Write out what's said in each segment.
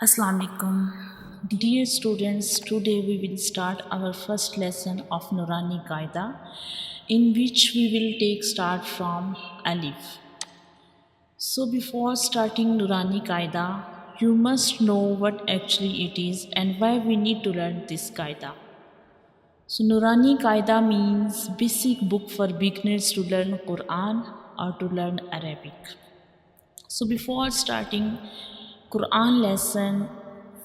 Assalamu alaikum. Dear students, today we will start our first lesson of Noorani Qaida, in which we will take start from Alif. So before starting Noorani Qaida, you must know what actually it is and why we need to learn this Qaida. So Noorani Qaida means basic book for beginners to learn Quran or to learn Arabic. So before starting Quran lesson,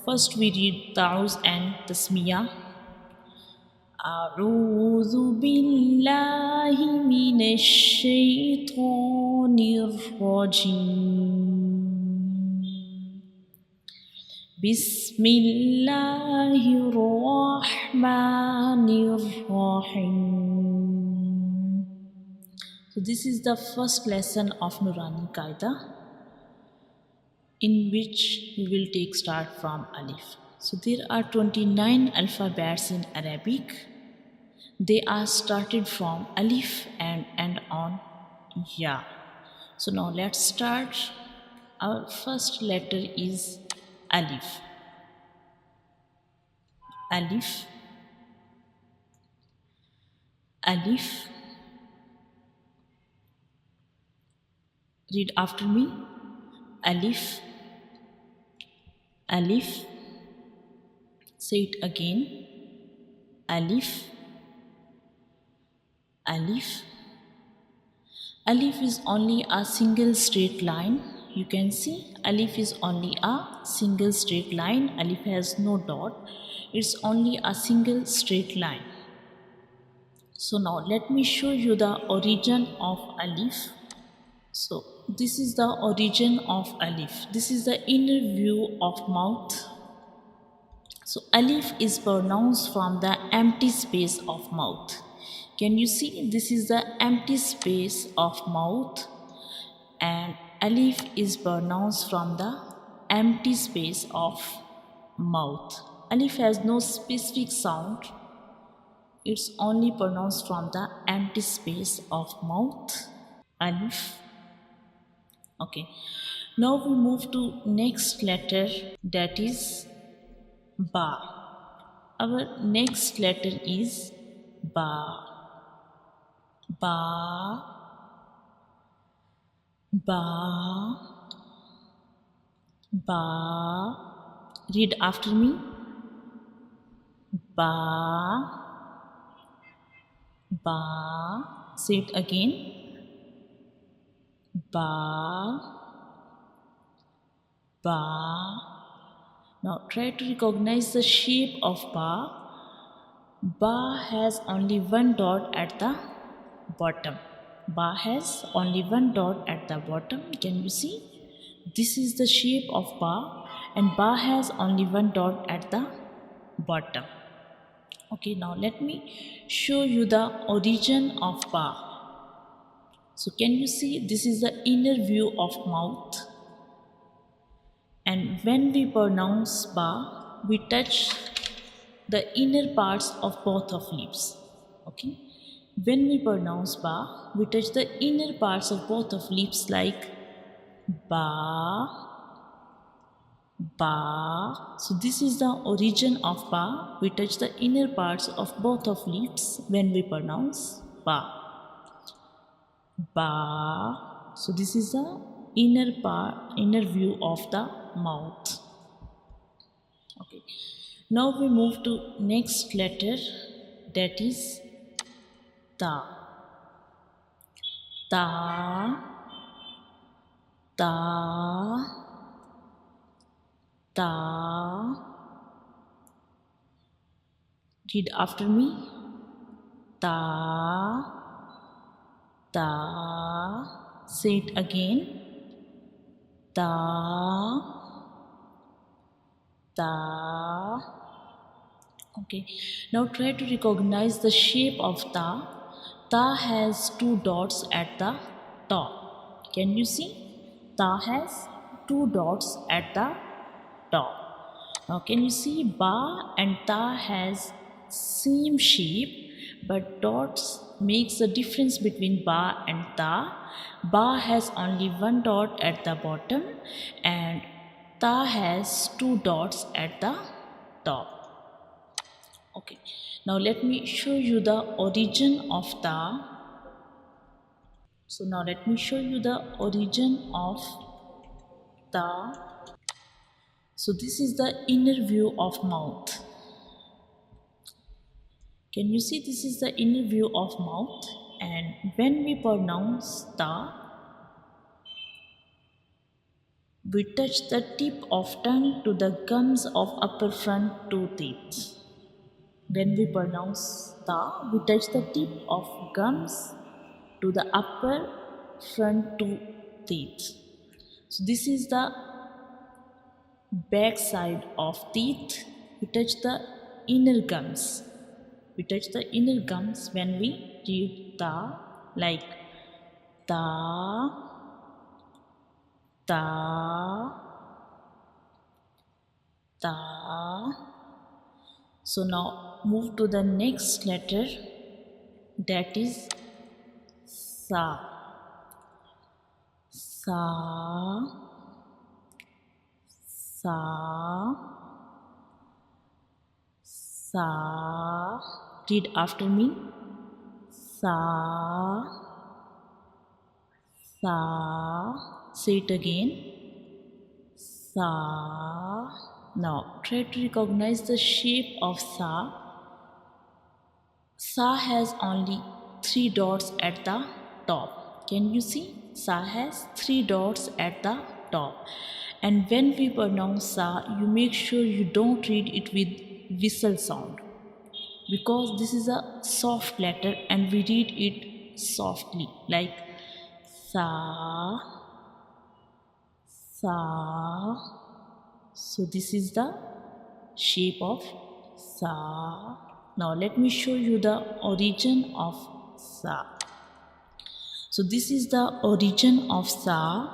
first we read Ta'uz and Tasmiyah. أعوذ بالله من الشيطان الرجيم بسم الله الرحمن الرحيم. So this is the first lesson of Noorani Qaida, in which we will take start from Alif. So there are 29 alphabets in Arabic. They are started from Alif and end on Ya. So now let's start. Our first letter is Alif. Alif. Alif. Read after me. Alif. Alif. Say it again. Alif. Alif. Alif is only a single straight line. You can see Alif is only a single straight line. Alif has no dot. It's only a single straight line. So now let me show you the origin of Alif. So this is the origin of Alif. This is the inner view of mouth. So Alif is pronounced from the empty space of mouth. Can you see? This is the empty space of mouth, and Alif is pronounced from the empty space of mouth. Alif has no specific sound. It's only pronounced from the empty space of mouth. Alif. Okay. Now we move to next letter, that is Ba. Our next letter is Ba. Ba. Ba. Ba. Read after me. Ba. Ba. Say it again. Ba. Ba. Now try to recognize the shape of Ba. Ba has only one dot at the bottom. Ba has only one dot at the bottom. Can you see? This is the shape of Ba, and Ba has only one dot at the bottom. Okay, now let me show you the origin of Ba. So can you see? This is the inner view of mouth. And when we pronounce Ba, we touch the inner parts of both of lips. Okay. When we pronounce Ba, we touch the inner parts of both of lips like Ba, Ba. So this is the origin of Ba. We touch the inner parts of both of lips when we pronounce Ba. Ba. So this is the inner view of the mouth. Okay. Now we move to next letter, that is Ta. Ta. Ta. Ta. Read after me. Ta. Ta. Say it again. Ta. Ta. Okay. Now try to recognize the shape of Ta. Ta has two dots at the top. Can you see? Ta has two dots at the top. Now can you see? Ba and Ta has same shape, but dots makes the difference between Ba and Ta. Ba has only one dot at the bottom, and ta has two dots at the top. Okay, now let me show you the origin of ta. So now let me show you the origin of ta. So this is the inner view of mouth. Can you see this is the inner view of mouth? And when we pronounce ta, we touch the tip of tongue to the gums of upper front two teeth. When we pronounce ta, we touch the tip of gums to the upper front two teeth. So this is the back side of teeth. We touch the inner gums. We touch the inner gums when we read ta, like ta, ta, ta. So now move to the next letter, that is sa. Sa, sa, sa. Read after me. Sa, sa. Say it again. Sa. Now try to recognize the shape of sa. Sa has only three dots at the top. Can you see? Sa has three dots at the top. And when we pronounce sa, you make sure you don't read it with whistle sound, because this is a soft letter and we read it softly, like sa, sa. So this is the shape of sa. Now let me show you the origin of sa. So this is the origin of sa.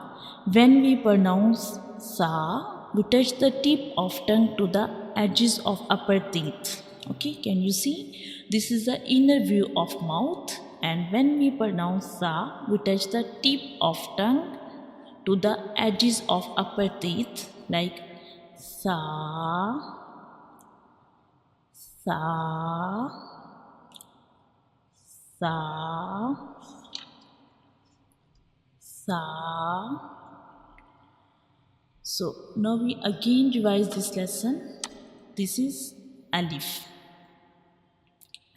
When we pronounce sa, we touch the tip of tongue to the edges of upper teeth. Okay, can you see? This is the inner view of mouth, and when we pronounce sa, we touch the tip of tongue to the edges of upper teeth, like sa, sa, sa, sa. So now we again revise this lesson. This is Alif.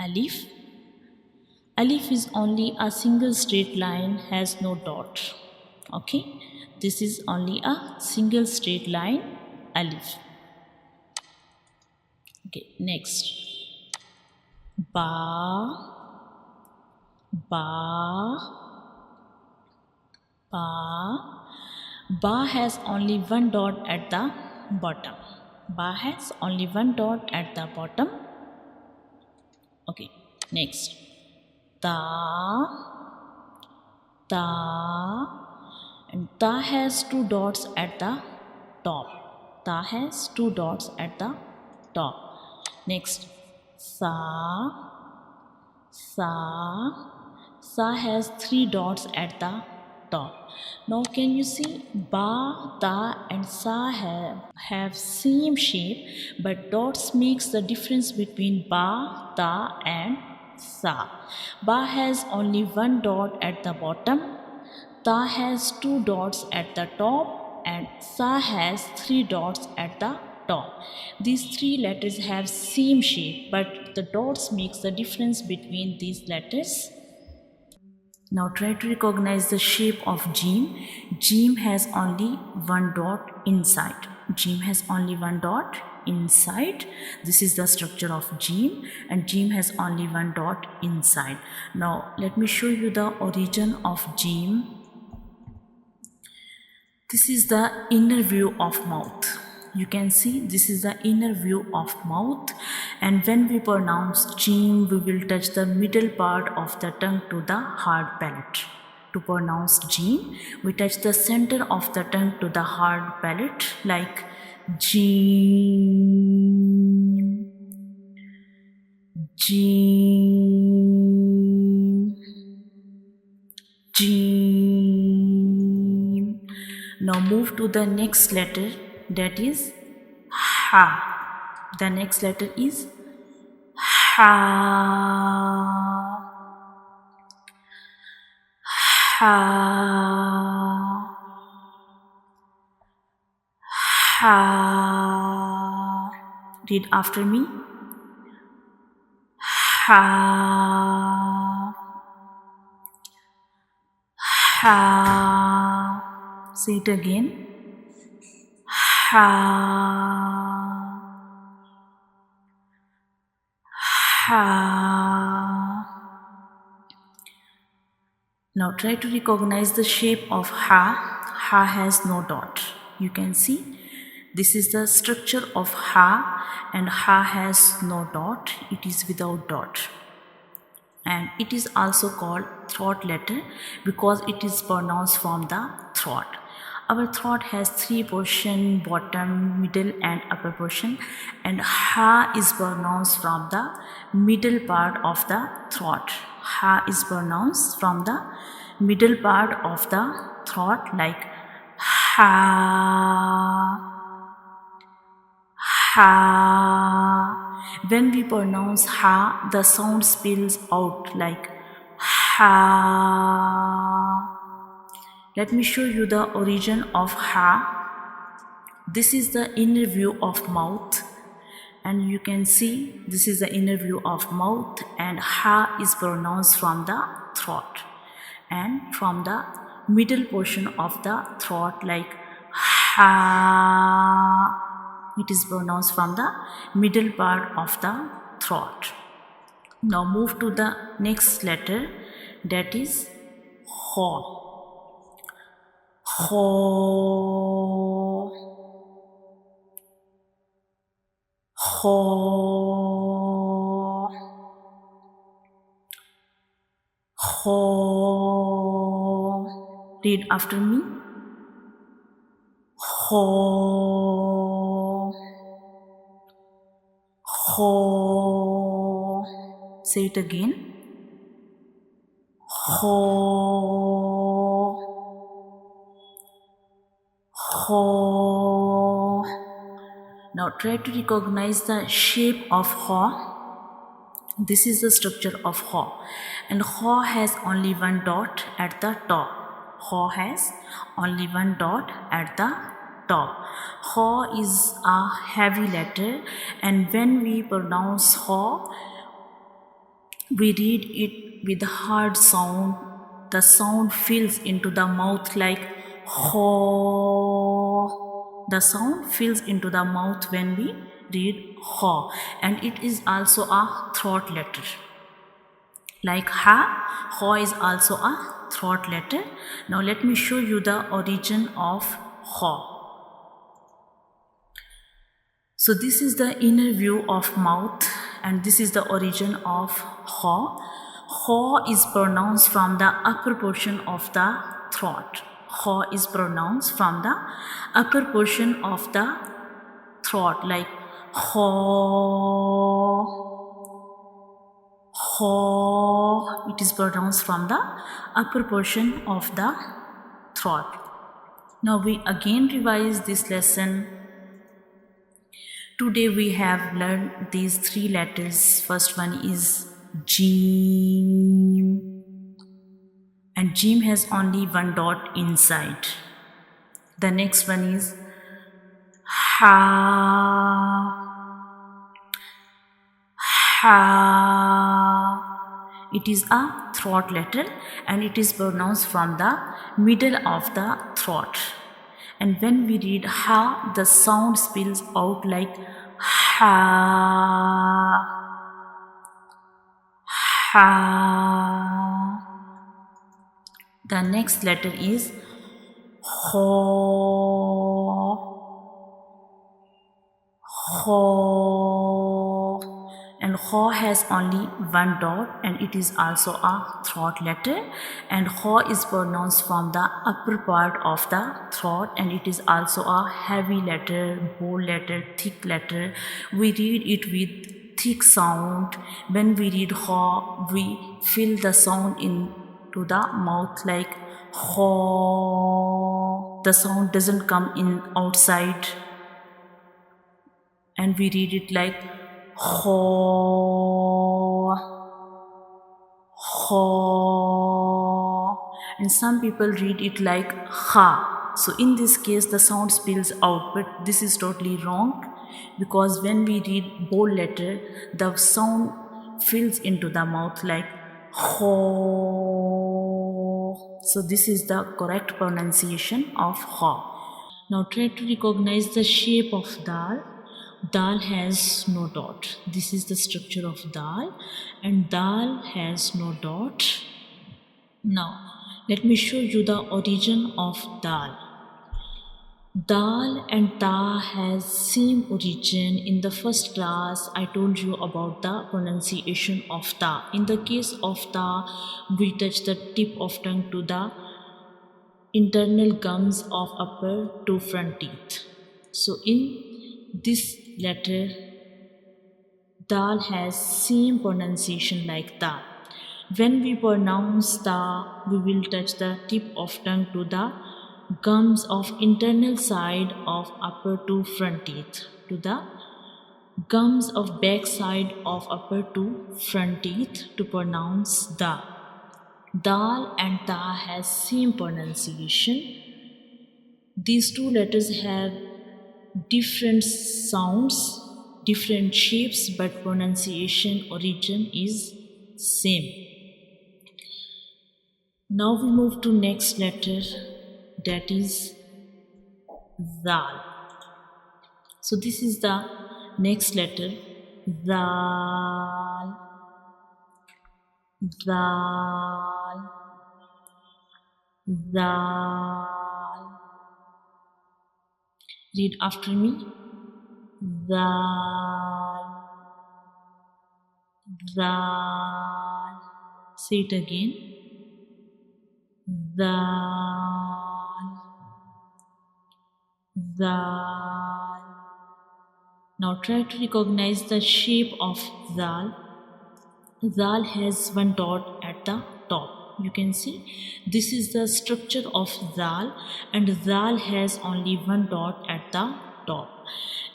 Alif. Alif is only a single straight line, has no dot. Okay, this is only a single straight line, Alif. Okay, next. Ba, ba, ba. Ba has only one dot at the bottom. Ba has only one dot at the bottom. Okay, next. Ta, ta. And ta has two dots at the top. Ta has two dots at the top. Next. Sa, sa. Sa has three dots at the top. Now can you see ba, ta and sa have same shape, but dots makes the difference between ba, ta and sa. Ba has only one dot at the bottom, ta has two dots at the top, and sa has three dots at the top. These three letters have same shape, but the dots makes the difference between these letters. Now try to recognize the shape of Jim. Jim has only one dot inside. Jim has only one dot inside. This is the structure of Jim, and Jim has only one dot inside. Now let me show you the origin of Jim. This is the inner view of mouth. You can see this is the inner view of mouth, and when we pronounce Jim, we will touch the middle part of the tongue to the hard palate. To pronounce Jim, we touch the center of the tongue to the hard palate, like Jim, Jim, Jim. Now move to the next letter, that is ha. The next letter is ha. Ha. Ha. Read after me. Ha. Ha. Say it again. Ha. Ha. Now try to recognize the shape of ha. Ha has no dot. You can see this is the structure of ha, and ha has no dot. It is without dot. And it is also called throat letter because it is pronounced from the throat. Our throat has three portions: bottom, middle and upper portion, and ha is pronounced from the middle part of the throat. Ha is pronounced from the middle part of the throat, like ha. Ha. When we pronounce ha, the sound spills out like ha. Let me show you the origin of ha. This is the inner view of mouth, and you can see this is the inner view of mouth, and ha is pronounced from the throat and from the middle portion of the throat, like ha. It is pronounced from the middle part of the throat. Now move to the next letter, that is ho. Ho. Ho. Ho. Read after me. Ho. Ho. Say it again. Ho. Ho. Now try to recognize the shape of ho. This is the structure of ho, and ho has only one dot at the top. Ho has only one dot at the top. Ho is a heavy letter, and when we pronounce ho, we read it with hard sound. The sound fills into the mouth like ho. The sound fills into the mouth when we read ho, and it is also a throat letter. Like ha, ho is also a throat letter. Now let me show you the origin of ho. So this is the inner view of mouth, and this is the origin of ho. Ho is pronounced from the upper portion of the throat. Ho is pronounced from the upper portion of the throat, like ho. Ho. It is pronounced from the upper portion of the throat. Now we again revise this lesson. Today we have learned these three letters. First one is Jim, and Jim has only one dot inside. The next one is Ha. Ha. It is a throat letter, and it is pronounced from the middle of the throat. And when we read ha, the sound spills out like ha. Ha. The next letter is ho. Ho. And ho has only one dot, and it is also a throat letter, and ho is pronounced from the upper part of the throat, and it is also a heavy letter, bold letter, thick letter. We read it with thick sound. When we read ho, we feel the sound into the mouth like ho. The sound doesn't come in outside. and we read it like kho, kho, and some people read it like ha. So in this case the sound spills out, but this is totally wrong, because when we read bold letter the sound fills into the mouth like ho. So this is the correct pronunciation of ha. Now try to recognize the shape of dal. Dal has no dot. This is the structure of dal, and dal has no dot. Now let me show you the origin of dal. Dal and ta has same origin. In the first class I told you about the pronunciation of ta. In the case of ta, we touch the tip of tongue to the internal gums of upper two front teeth. So in this letter dal has same pronunciation like ta. When we pronounce ta, we will touch the tip of tongue to the gums of internal side of upper two front teeth, to the gums of back side of upper two front teeth to pronounce da. Dal and ta has same pronunciation. These two letters have different sounds, different shapes, but pronunciation origin is same. Now we move to next letter, that is zal. So this is the next letter, zal, zal, zal. Read after me. Zal, zal. Say it again. Zal, zal. Now try to recognize the shape of zal. Zal has one dot at the top. You can see this is the structure of zal, and zal has only one dot at the top.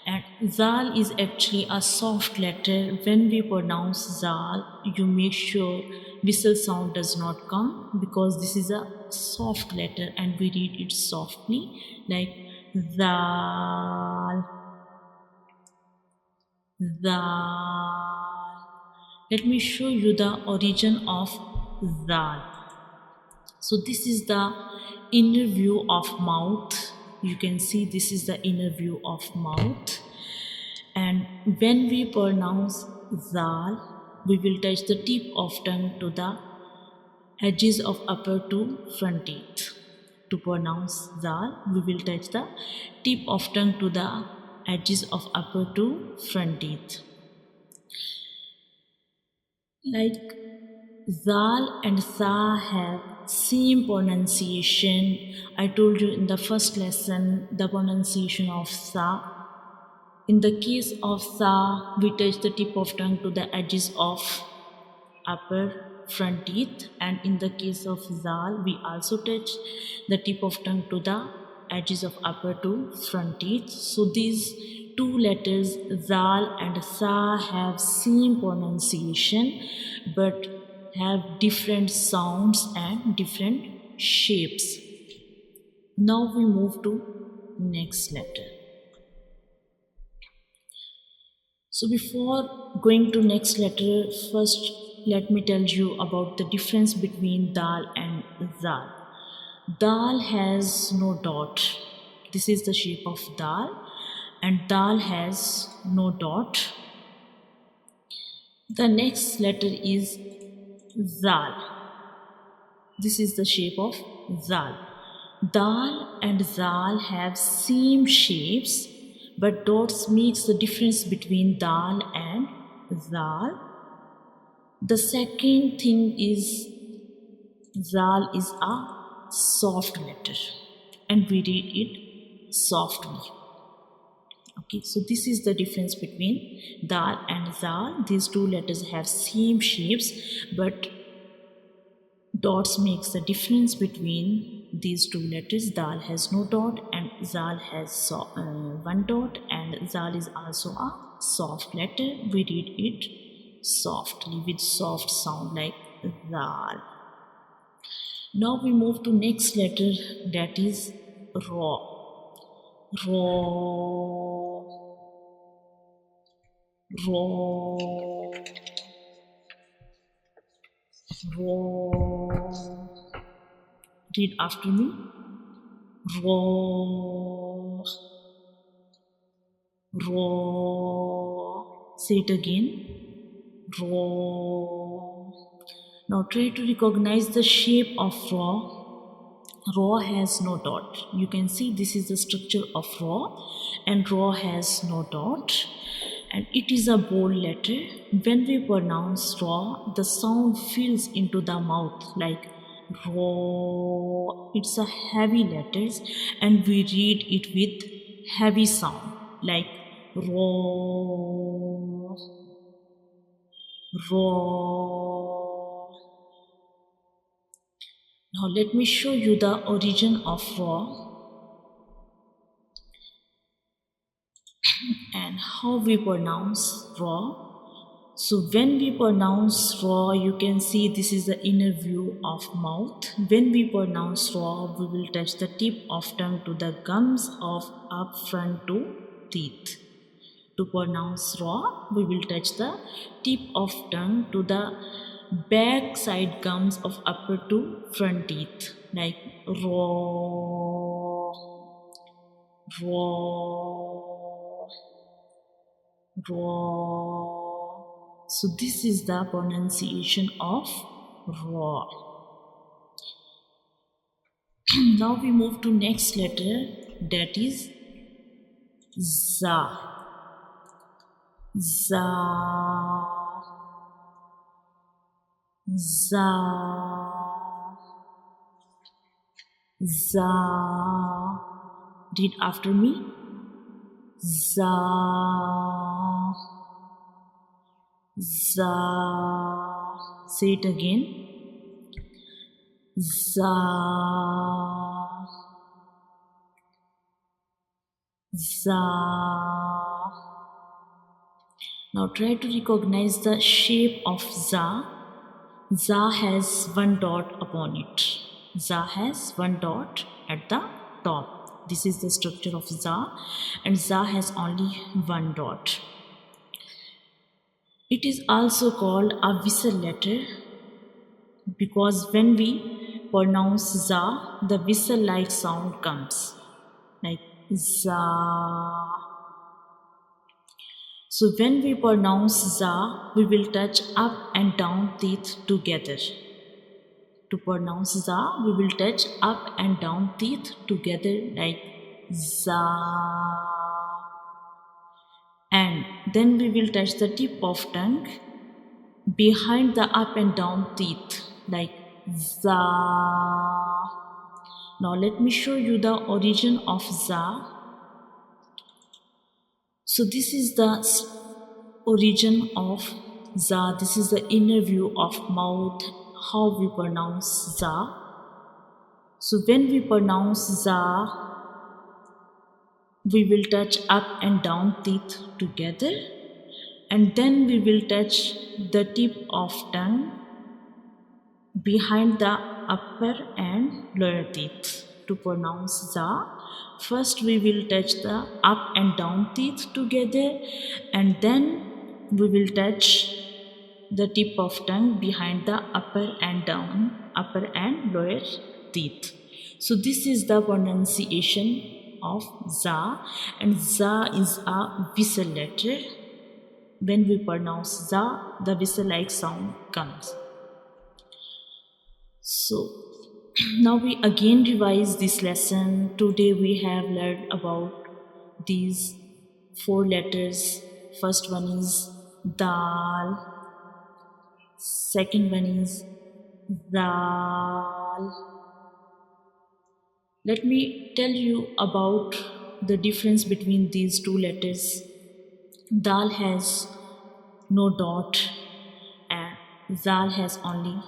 And zal is actually a soft letter. When we pronounce zal, you make sure whistle sound does not come, because this is a soft letter and we read it softly like zal, zal. Let me show you the origin of zal. So this is the inner view of mouth. You can see this is the inner view of mouth. And when we pronounce zal, we will touch the tip of tongue to the edges of upper two front teeth. To pronounce zal, we will touch the tip of tongue to the edges of upper two front teeth. Like zal and sa have same pronunciation. I told you in the first lesson the pronunciation of sa. In the case of sa, we touch the tip of tongue to the edges of upper front teeth, and in the case of zal, we also touch the tip of tongue to the edges of upper two front teeth. So these two letters zal and sa have same pronunciation but have different sounds and different shapes. Now we move to next letter. So before going to next letter, first let me tell you about the difference between dal and zal. Dal has no dot. This is the shape of dal, and dal has no dot. The next letter is zal. This is the shape of zal. Dal and zal have same shapes, but dots makes the difference between dal and zal. The second thing is zal is a soft letter and we read it softly. Okay, so this is the difference between dal and zal. These two letters have same shapes, but dots makes the difference between these two letters. Dal has no dot and zal has one dot, and and zal is also a soft letter. We read it softly with soft sound like zal. Now we move to next letter, that is ra. Ra, ra, ra. Read after me. Ra, ra. Say it again. Ra. Now try to recognize the shape of ra. Ra has no dot. You can see this is the structure of ra, and ra has no dot, and it is a bold letter. When we pronounce ra, the sound fills into the mouth like ra. It's a heavy letters, and we read it with heavy sound like ra, ra. Now let me show you the origin of ra and how we pronounce ra. So when we pronounce ra, you can see this is the inner view of mouth. When we pronounce ra, we will touch the tip of tongue to the gums of up front to teeth. To pronounce ra, we will touch the tip of tongue to the back side gums of upper to front teeth like ra, ra, ra. So this is the pronunciation of ra. Now we move to next letter, that is za. Za, za, za. Read after me. Za, za. Say it again. Za, za. Now try to recognize the shape of za. Za has one dot upon it. Za has one dot at the top. This is the structure of za, and za has only one dot. It is also called a whistle letter because when we pronounce za, the whistle-like sound comes like za. So when we pronounce za, we will touch up and down teeth together. To pronounce za, we will touch up and down teeth together like za. And then we will touch the tip of tongue behind the up and down teeth like za. Now let me show you the origin of za. So this is the origin of za. This is the inner view of mouth, how we pronounce za. So when we pronounce za, we will touch up and down teeth together, and then we will touch the tip of tongue behind the upper and lower teeth. To pronounce za, first we will touch the up and down teeth together, and then we will touch the tip of tongue behind the upper and lower teeth. So this is the pronunciation of za, and za is a whistle letter. When we pronounce za, the whistle-like sound comes. So now we again revise this lesson. Today we have learned about these 4 letters. First one is dal, second one is dal. Let me tell you about the difference between these 2 letters. Dal has no dot and zal has only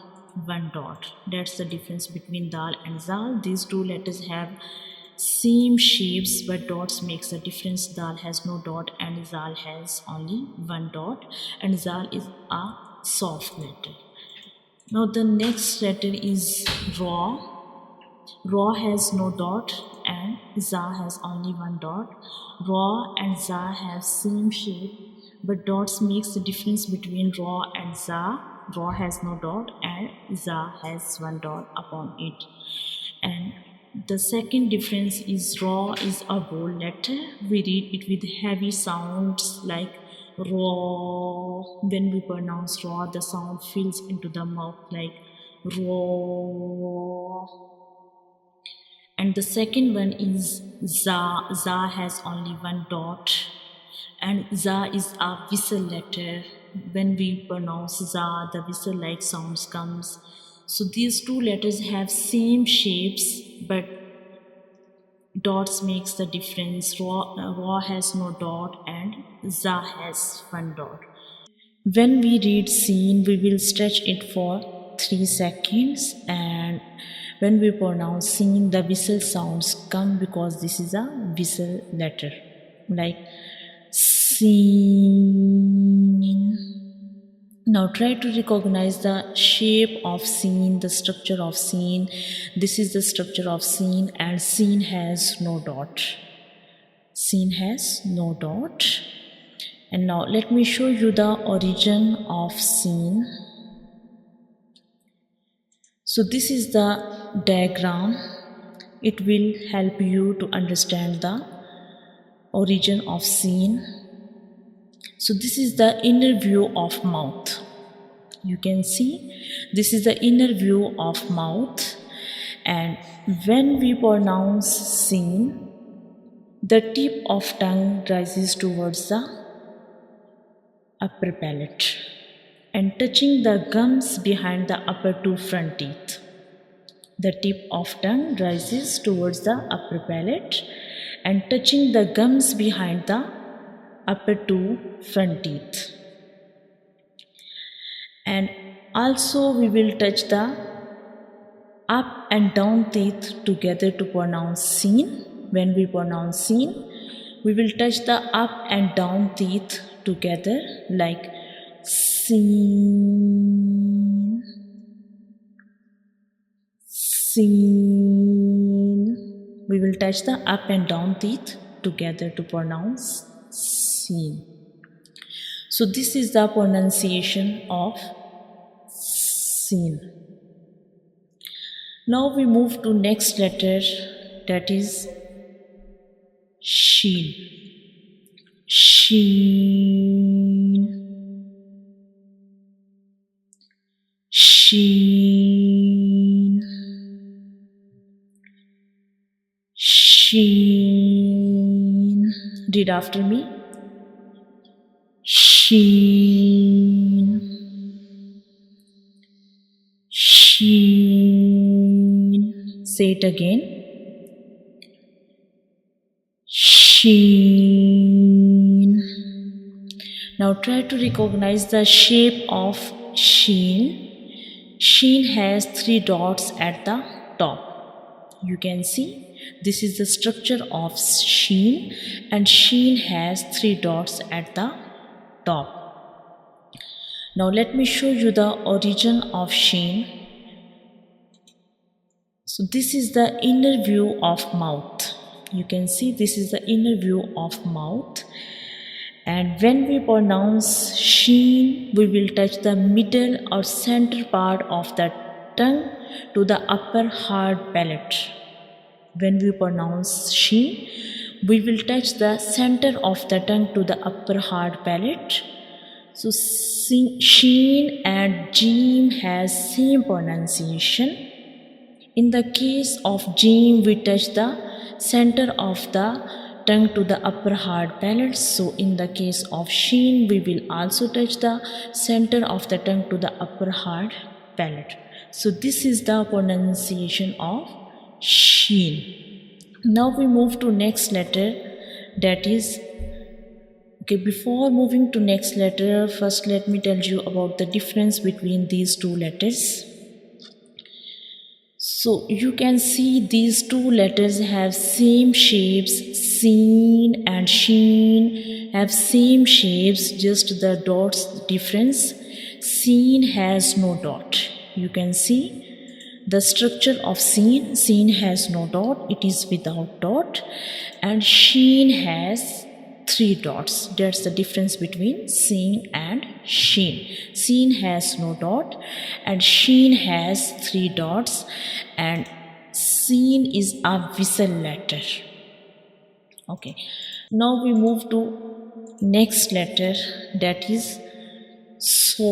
one dot. That's the difference between dal and zal. These 2 letters have same shapes but dots makes a difference. Dal has no dot and zal has only one dot, and zal is a soft letter. Now the next letter is Ra. Ra has no dot and Za has only one dot. Ra and Za have same shape, but dots makes the difference between Ra and Za. Ra has no dot and Za has one dot upon it. And the second difference is Ra is a bold letter. We read it with heavy sounds like Ra. When we pronounce Ra, the sound fills into the mouth like Ra. And the second one is Za. Za has only one dot, and Za is a whistle letter. When we pronounce Za, the whistle like sounds comes. So these two letters have same shapes, but dots makes the difference. Ra has no dot and Za has one dot. When we read seen, we will stretch it for 3 seconds, and when we pronounce seen, the whistle sounds come because this is a whistle letter, like seen. Now try to recognize the shape of seen, the structure of seen. This is the structure of seen, and seen has no dot. Seen has no dot. And now let me show you the origin of seen. So this is the diagram. It will help you to understand the origin of seen. So this is the inner view of mouth. You can see this is the inner view of mouth, and when we pronounce seen, the tip of tongue rises towards the upper palate and touching the gums behind the upper two front teeth. The tip of tongue rises towards the upper palate and touching the gums behind the upper two front teeth. And also we will touch the up and down teeth together to pronounce seen. When we pronounce seen, we will touch the up and down teeth together like seen, seen. We will touch the up and down teeth together to pronounce seen. So this is the pronunciation of seen. Now we move to next letter, that is sheen. Sheen, sheen, sheen. Read after me. Sheen, sheen. Say it again. Sheen. Now try to recognize the shape of sheen. Sheen has 3 dots at the top. You can see this is the structure of sheen, and sheen has 3 dots at the top. Now let me show you the origin of sheen. So this is the inner view of mouth. You can see this is the inner view of mouth. And when we pronounce sheen, we will touch the middle or center part of the tongue to the upper hard palate. When we pronounce sheen, we will touch the center of the tongue to the upper hard palate. So sheen and jeem has same pronunciation. In the case of jeem, we touch the center of the tongue to the upper hard palate. So in the case of sheen, we will also touch the center of the tongue to the upper hard palate. So this is the pronunciation of sheen. Now we move to next letter, that is before moving to next letter, first let me tell you about the difference between these two letters. So you can see these two letters have same shapes. Seen and sheen have same shapes, just the dots difference. Seen has no dot. You can see the structure of seen. Seen has no dot, it is without dot, and sheen has three dots. That's the difference between seen and sheen. Seen has no dot and sheen has three dots, and seen is a whistle letter. Okay, now we move to next letter, that is sword.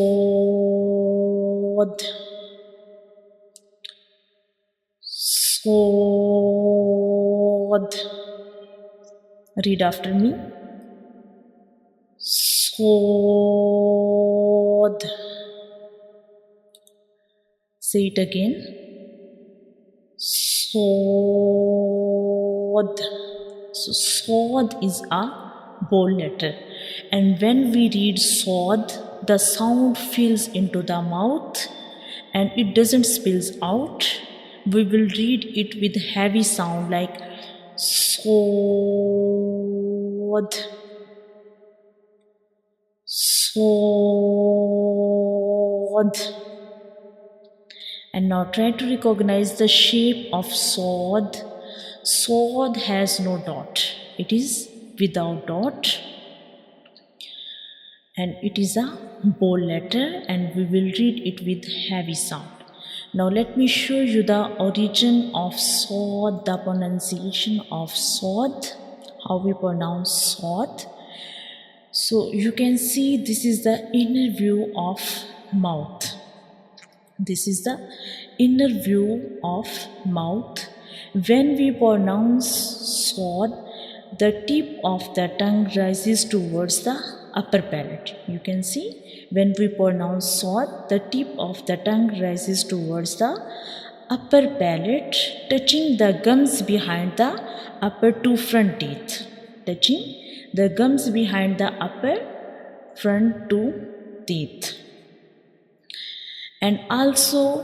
Sword. Read after me. Sword. Say it again. Sword. So sword is a bold letter, and when we read sword, the sound fills into the mouth and it doesn't spills out. We will read it with heavy sound like sword, sword. And now try to recognize the shape of sword. Sword has no dot, it is without dot, and it is a bold letter, and we will read it with heavy sound. Now let me show you the origin of sword, the pronunciation of sword, how we pronounce sword. So you can see this is the inner view of mouth. This is the inner view of mouth. When we pronounce sword, the tip of the tongue rises towards the upper palate. You can see when we pronounce sword, the tip of the tongue rises towards the upper palate, touching the gums behind the upper two front teeth. Touching the gums behind the upper front two teeth. And also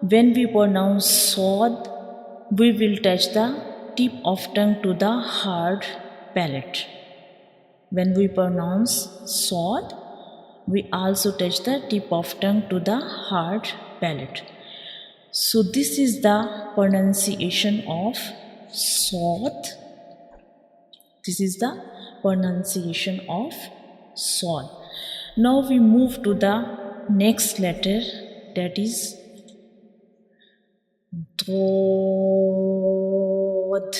when we pronounce sword, we will touch the tip of tongue to the hard palate. When we pronounce sword, we also touch the tip of tongue to the hard palate. So this is the pronunciation of sword. This is the pronunciation of sword. Now we move to the next letter, that is dod.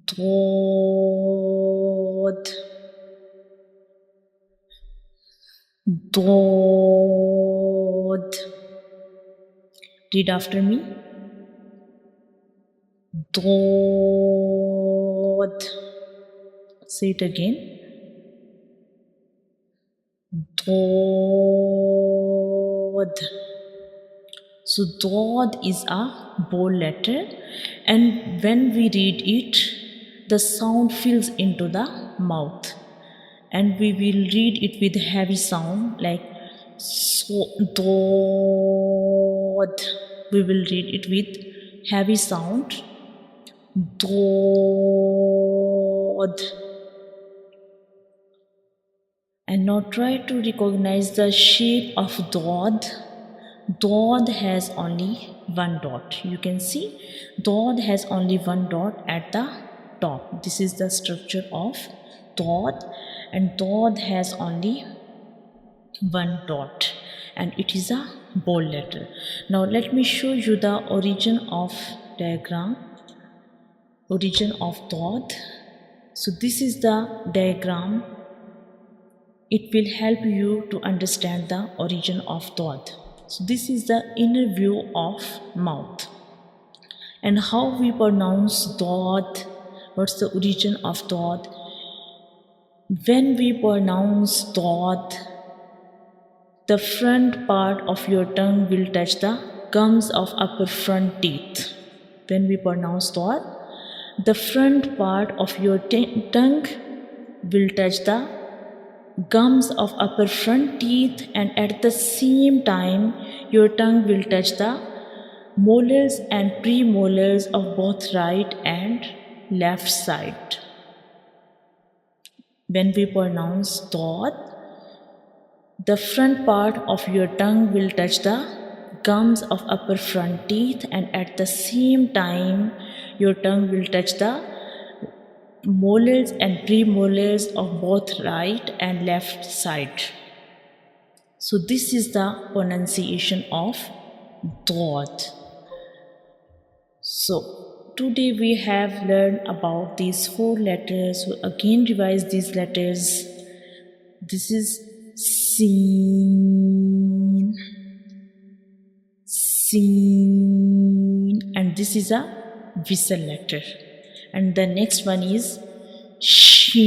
Dod. Dod. Read after me. Dod. Say it again. Dod. So dod is a bold letter, and when we read it, the sound fills into the mouth, and we will read it with heavy sound like so dod. We will read it with heavy sound dod. And now try to recognize the shape of dod. Dod has only one dot. You can see dod has only one dot at the top. This is the structure of dod, and dod has only one dot, and it is a bold letter. Now let me show you the origin of diagram, origin of dod. So this is the diagram. It will help you to understand the origin of dod. So this is the inner view of mouth. And how we pronounce dod, what's the origin of dod? When we pronounce dod, the front part of your tongue will touch the gums of upper front teeth. When we pronounce dod, the front part of your tongue will touch the gums of upper front teeth, and at the same time your tongue will touch the molars and premolars of both right and left side. When we pronounce thought, the front part of your tongue will touch the gums of upper front teeth, and at the same time your tongue will touch the molars and premolars of both right and left side. So this is the pronunciation of thought. So today we have learned about these 4 letters. So again revise these letters. This is seen, seen, and this is a whistle letter. And the next one is sheen,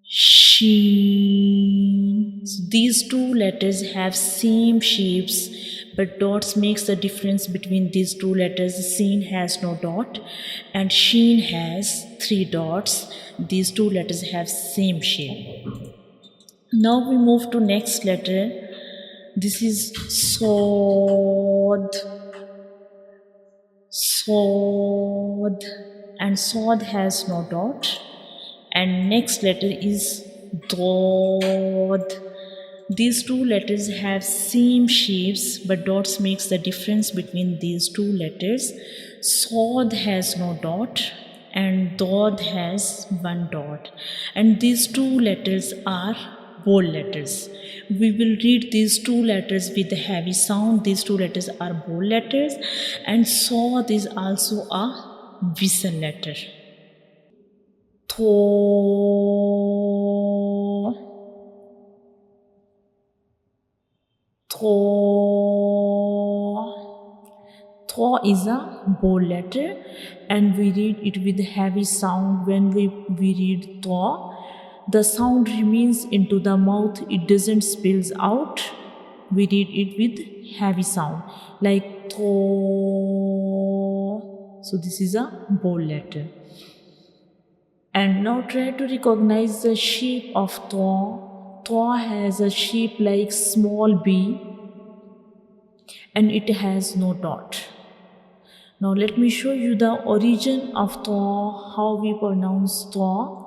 sheen. So these 2 letters have same shapes, but dots makes the difference between these 2 letters. Seen has no dot and sheen has 3 dots. These 2 letters have same shape. Now we move to next letter. This is sod, sod, and sod has no dot. And next letter is dod. These 2 letters have same shapes, but dots makes the difference between these 2 letters. Sod has no dot and dod has 1 dot. And these 2 letters are bold letters. We will read these 2 letters with a heavy sound. These 2 letters are bold letters, and sod is also a whistle letter. Tho, tho. Tho is a bold letter, and we read it with heavy sound. When we read tho, the sound remains into the mouth, it doesn't spills out. We read it with heavy sound like tho. So this is a bold letter. And now try to recognize the shape of tho. Tho has a shape like small b, and it has no dot. Now let me show you the origin of tho, how we pronounce tho.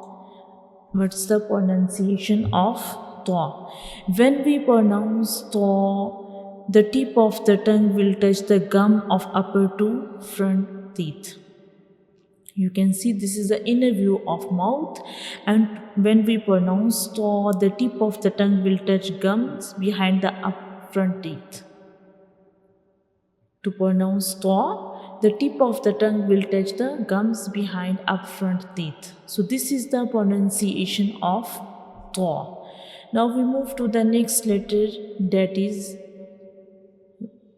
What's the pronunciation of tho? When we pronounce tho, the tip of the tongue will touch the gum of upper 2 front teeth. You can see this is the inner view of mouth, and when we pronounce tho, the tip of the tongue will touch gums behind the up front teeth. To pronounce tho, the tip of the tongue will touch the gums behind up front teeth. So this is the pronunciation of tho. Now we move to the next letter, that is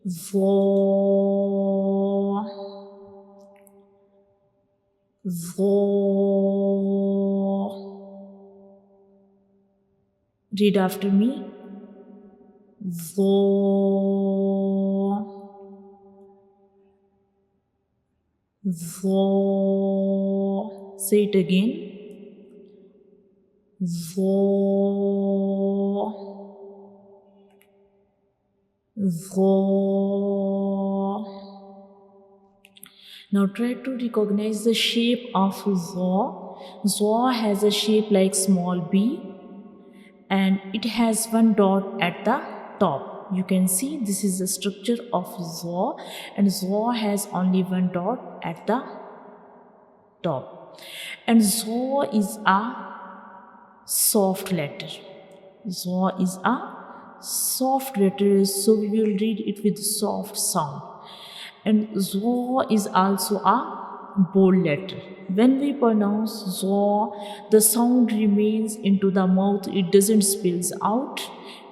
vo. Vo. Read after me. Vo. Vo. Say it again. Vo. Vo. Now try to recognize the shape of zo. Zo has a shape like small b, and it has 1 dot at the top. You can see this is the structure of zo, and zo has only 1 dot at the top. And zo is a soft letter. Zo is a soft letter, so we will read it with soft sound. And zo is also a bold letter. When we pronounce zo, the sound remains into the mouth, it doesn't spills out,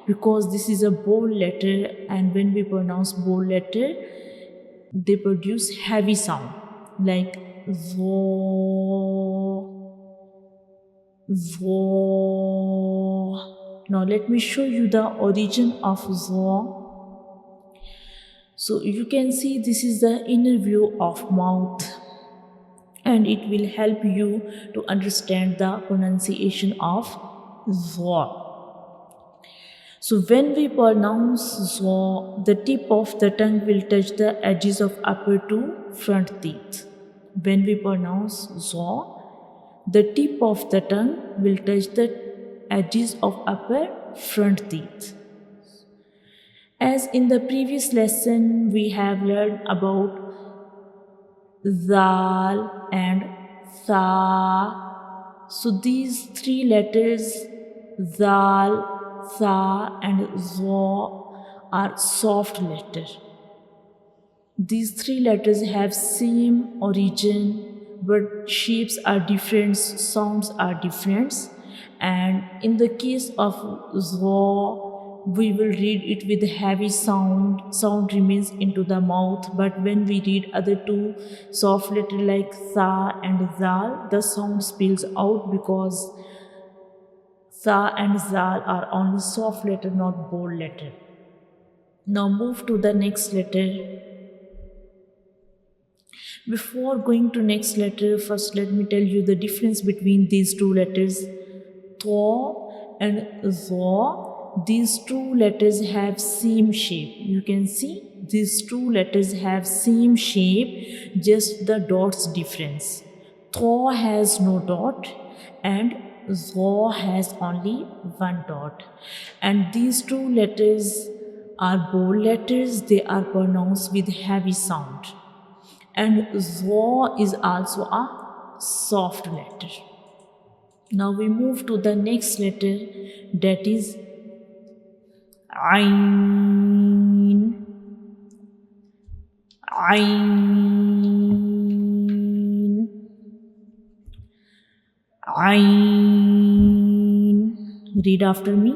because this is a bold letter, and when we pronounce bold letter, they produce heavy sound like zo, zo. Now let me show you the origin of zo. So you can see this is the inner view of mouth, and it will help you to understand the pronunciation of za. So when we pronounce za, the tip of the tongue will touch the edges of upper two front teeth. When we pronounce za, the tip of the tongue will touch the edges of upper front teeth. As in the previous lesson, we have learned about zal and tha. So these three letters, zal, tha and za, are soft letters. These three letters have same origin, but shapes are different, sounds are different. And in the case of za, we will read it with heavy sound remains into the mouth, but when we read other two soft letters like tha and zal, the sound spills out, because tha and zal are only soft letter, not bold letter. Now move to the next letter. Before going to next letter, first let me tell you the difference between these two letters, tha and za. These two letters have same shape. You can see these two letters have same shape, just the dots difference. Tha has no dot and za has only one dot. And these two letters are bold letters, they are pronounced with heavy sound. And za is also a soft letter. Now we move to the next letter, that is ain. Ain. Ain. Read after me.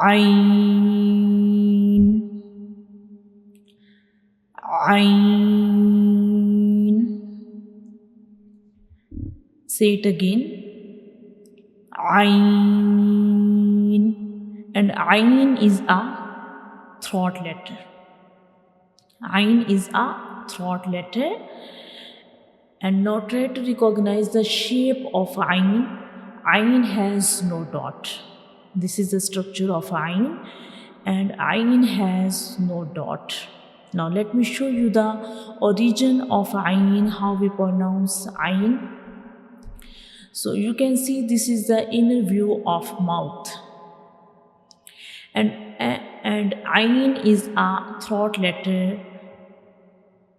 Ain. Ain. Say it again. Ain. And ain is a throat letter. Ain is a throat letter. And now try to recognize the shape of ain. Ain has no dot. This is the structure of ain, and ain has no dot. Now let me show you the origin of ain, how we pronounce ain. So you can see this is the inner view of mouth. And ain is a throat letter.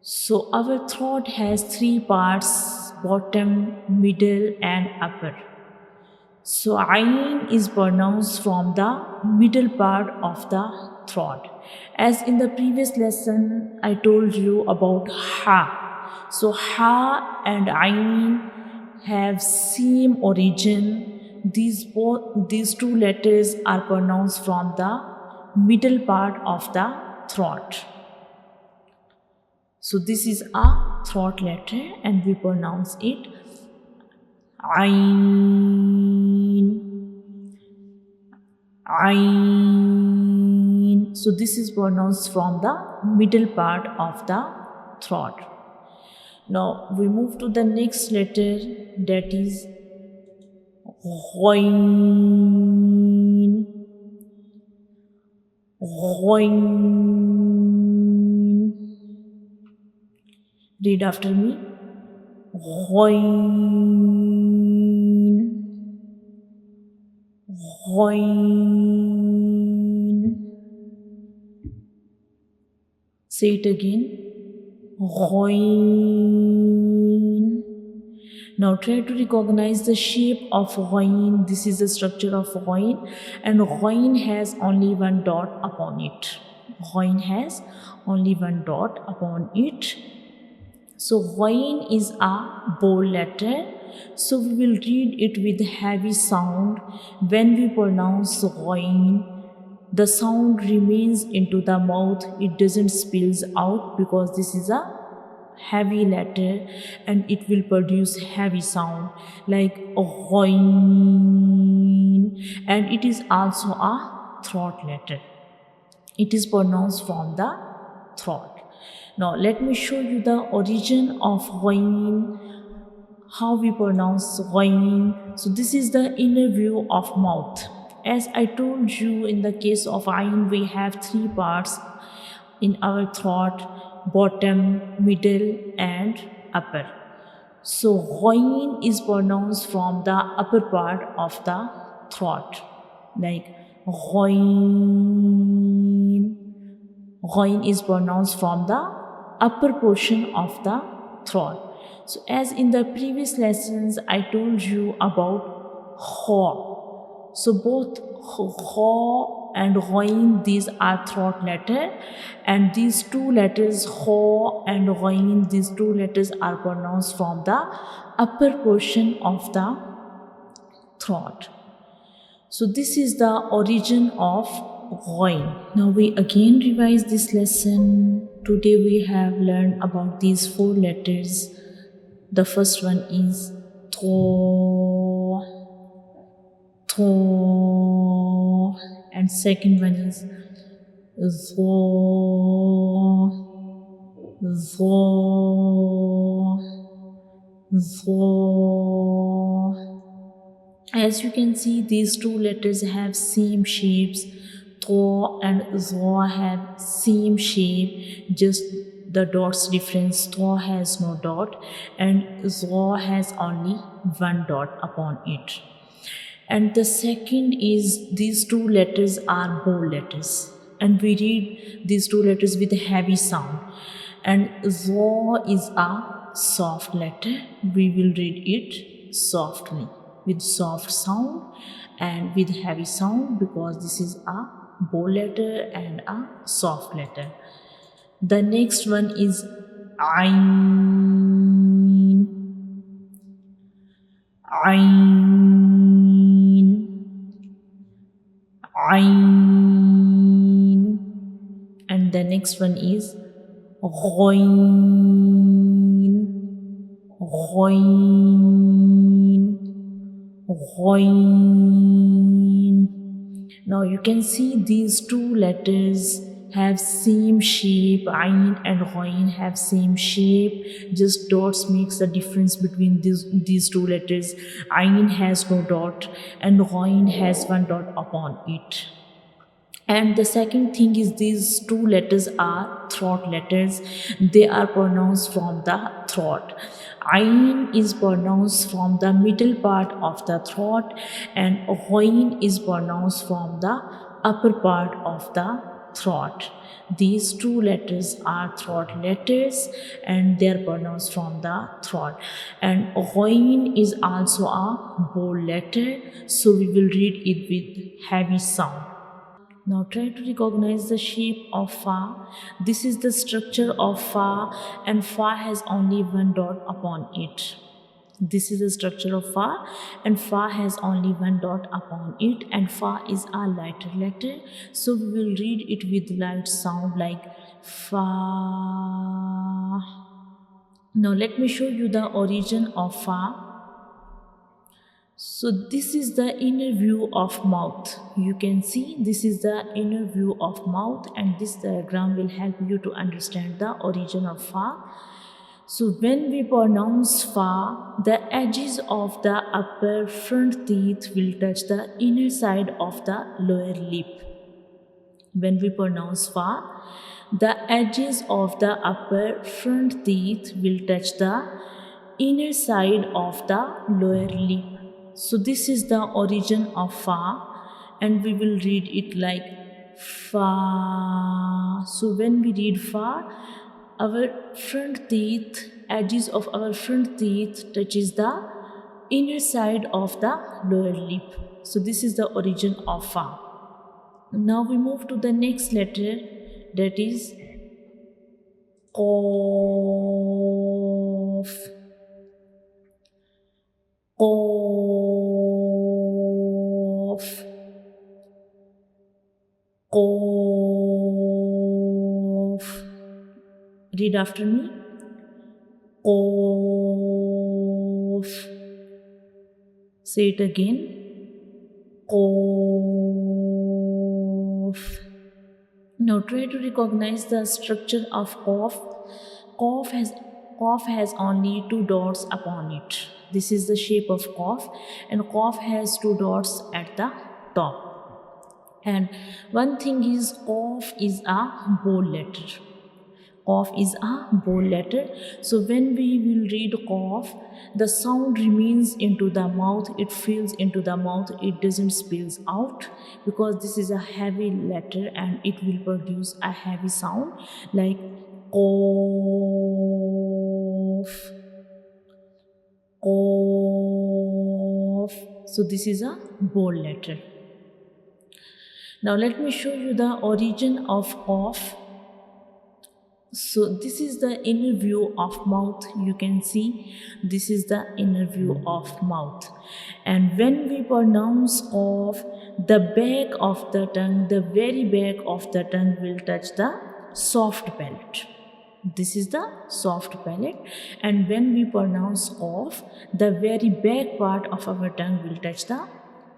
So our throat has three parts: bottom, middle and upper. So ain is pronounced from the middle part of the throat. As in the previous lesson I told you about ha. So ha and ain have same origin. These two letters are pronounced from the middle part of the throat. So this is a throat letter and we pronounce it ain. Ain. So this is pronounced from the middle part of the throat. Now we move to the next letter, that is ghain. Ghain. Read after me. Ghain. Ghain. Say it again. Ghain. Now try to recognize the shape of ghain. This is the structure of ghain, and ghain has only one dot upon it. Ghain has only one dot upon it. So ghain is a bold letter. So we will read it with heavy sound. When we pronounce ghain, the sound remains into the mouth. It doesn't spills out because this is a heavy letter and it will produce heavy sound like ghain. And it is also a throat letter. It is pronounced from the throat. Now let me show you the origin of ghain, how we pronounce ghain. So this is the inner view of mouth. As I told you, in the case of ain, we have three parts in our throat: bottom, middle, and upper. So ghain is pronounced from the upper part of the throat, like ghain. Ghain is pronounced from the upper portion of the throat. So as in the previous lessons, I told you about kha. So both kha and ghain, these are throat letter, and these two letters kha and ghain, these two letters are pronounced from the upper portion of the throat. So this is the origin of ghain. Now we again revise this lesson. Today we have learned about these four letters. The first one is tho, tho, and second one is zo, zo, zo. As you can see, these two letters have same shapes. Tho and zo have same shape, just the dots difference. Tho has no dot and zo has only one dot upon it. And the second is, these two letters are bold letters, and we read these two letters with a heavy sound. And zo is a soft letter. We will read it softly with soft sound and with heavy sound, because this is a bold letter and a soft letter. The next one is ain, ain, ain, and the next one is ghain, ghain, ghain. Now you can see these two letters have same shape. Ain and ghain have same shape, just dots makes the difference between these two letters. Ain has no dot and ghain has one dot upon it. And the second thing is, these two letters are throat letters. They are pronounced from the throat. Ain is pronounced from the middle part of the throat, and ghain is pronounced from the upper part of the throat. These two letters are throat letters and they are pronounced from the throat. And ghain is also a bold letter, so we will read it with heavy sound. Now try to recognize the shape of fa. This is the structure of fa, and fa has only one dot upon it. This is the structure of fa, and fa has only one dot upon it, and fa is a lighter letter, so we will read it with light sound like fa. Now let me show you the origin of fa. So this is the inner view of mouth. You can see this is the inner view of mouth, and this diagram will help you to understand the origin of fa. So when we pronounce fa, the edges of the upper front teeth will touch the inner side of the lower lip. When we pronounce fa, the edges of the upper front teeth will touch the inner side of the lower lip. So this is the origin of fa, and we will read it like fa. So when we read fa, our front teeth, edges of our front teeth touches the inner side of the lower lip. So this is the origin of fa. Now we move to the next letter, that is qaf. Qaf, qaf. Read after me. Qaf. Say it again. Qaf. Now try to recognize the structure of cough. Cough has cough has only two dots upon it. This is the shape of cough, and cough has two dots at the top. And one thing is cough is a bold letter. Cough is a bold letter. So when we will read cough, the sound remains into the mouth, it fills into the mouth, it doesn't spills out, because this is a heavy letter and it will produce a heavy sound like cough, cough. So this is a bold letter. Now let me show you the origin of cough. So this is the inner view of mouth. You can see this is the inner view of mouth. And when we pronounce cough, the back of the tongue, the very back of the tongue will touch the soft palate. This is the soft palate. And when we pronounce cough, the very back part of our tongue will touch the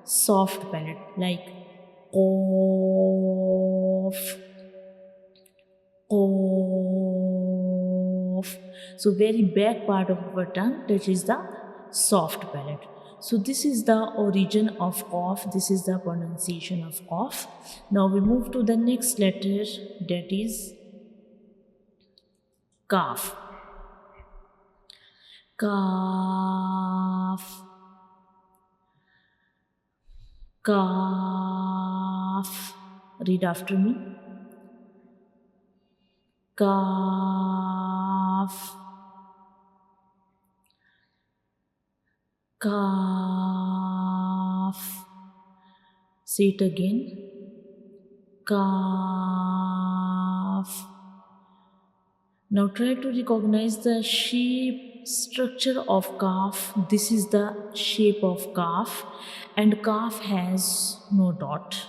soft palate, like cough, cough. So very back part of our tongue touches the soft palate. So this is the origin of cough. This is the pronunciation of cough. Now we move to the next letter, that is calf. Calf, calf. Read after me. Calf, calf. Say it again. Calf. Now try to recognize the shape, structure of calf. This is the shape of calf, and calf has no dot.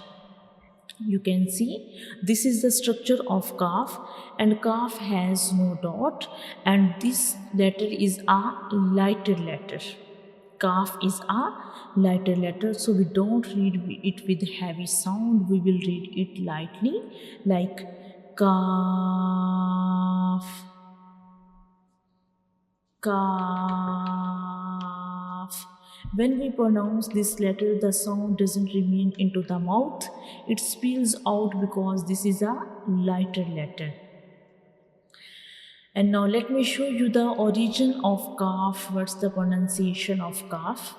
You can see this is the structure of calf, and calf has no dot, and this letter is a lighter letter. Calf is a lighter letter, so we don't read it with heavy sound, we will read it lightly, like calf, calf. When we pronounce this letter, the sound doesn't remain into the mouth, it spills out because this is a lighter letter. And now let me show you the origin of calf. What's the pronunciation of calf?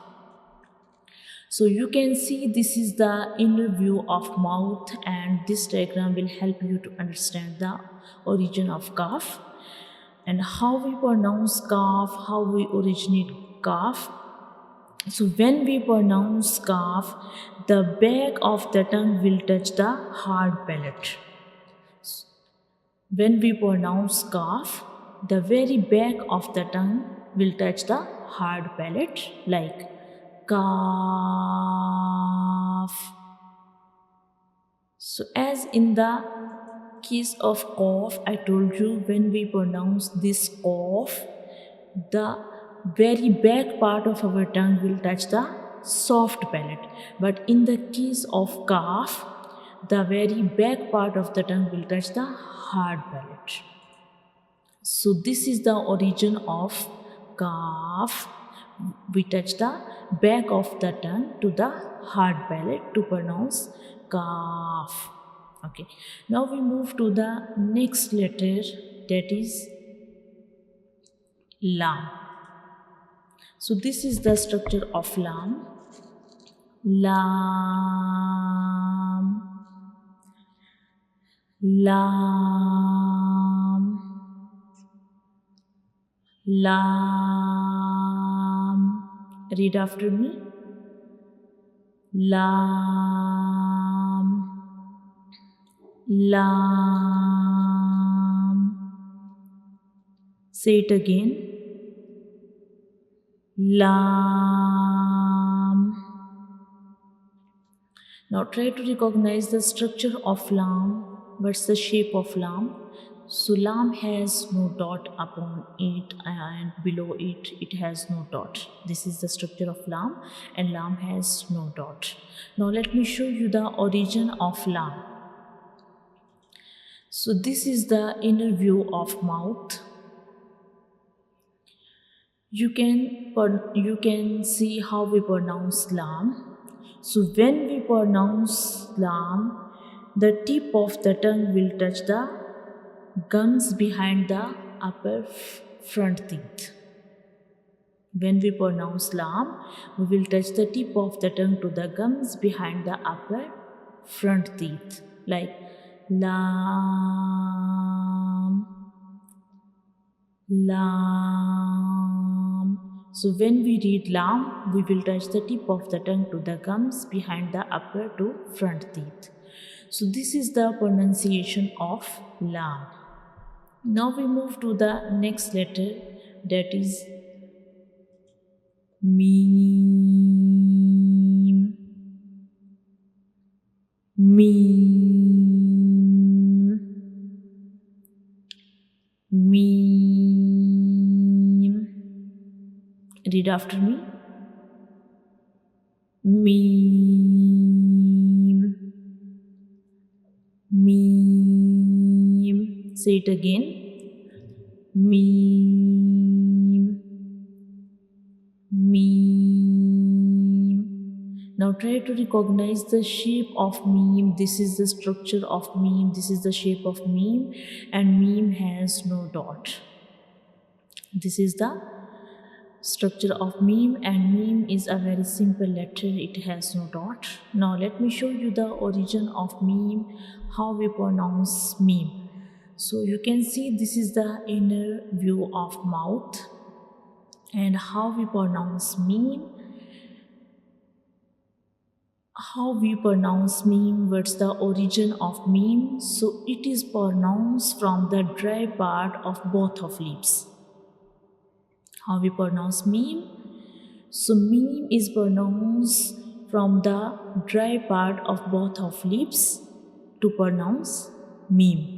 So you can see this is the inner view of mouth, and this diagram will help you to understand the origin of calf and how we pronounce calf, how we originate calf. So when we pronounce calf, the back of the tongue will touch the hard palate. When we pronounce calf, the very back of the tongue will touch the hard palate, like calf. So as in the case of cough, I told you when we pronounce this cough, the very back part of our tongue will touch the soft palate. But in the case of calf, the very back part of the tongue will touch the hard palate. So this is the origin of calf. We touch the back of the tongue to the hard palate to pronounce calf. Okay. Now we move to the next letter, that is lam. So this is the structure of lam. Lam, lam, lam. Read after me. Lam, lam. Say it again. Lam. Now try to recognize the structure of lam. What's the shape of lam? So lam has no dot upon it, and below it, it has no dot. This is the structure of lam, and lam has no dot. Now let me show you the origin of lam. So this is the inner view of mouth. You can see how we pronounce lam. So when we pronounce lam, the tip of the tongue will touch the gums behind the upper front teeth. When we pronounce lam, we will touch the tip of the tongue to the gums behind the upper front teeth, like lam, lam. So when we read lam, we will touch the tip of the tongue to the gums behind the upper to front teeth. So this is the pronunciation of lam. Now we move to the next letter, that is Meme. Meme. Meme. Read after me. Meme. Meme. Say it again. Meme. Meme. Now try to recognize the shape of meme. This is the structure of meme. This is the shape of meme, and meme has no dot. This is the structure of meme, and meme is a very simple letter. It has no dot. Now let me show you the origin of meme, how we pronounce meme. So you can see this is the inner view of mouth, and how we pronounce meme. How we pronounce meme, what's the origin of meme? So it is pronounced from the dry part of both of lips. How we pronounce meme? So meme is pronounced from the dry part of both of lips to pronounce meme.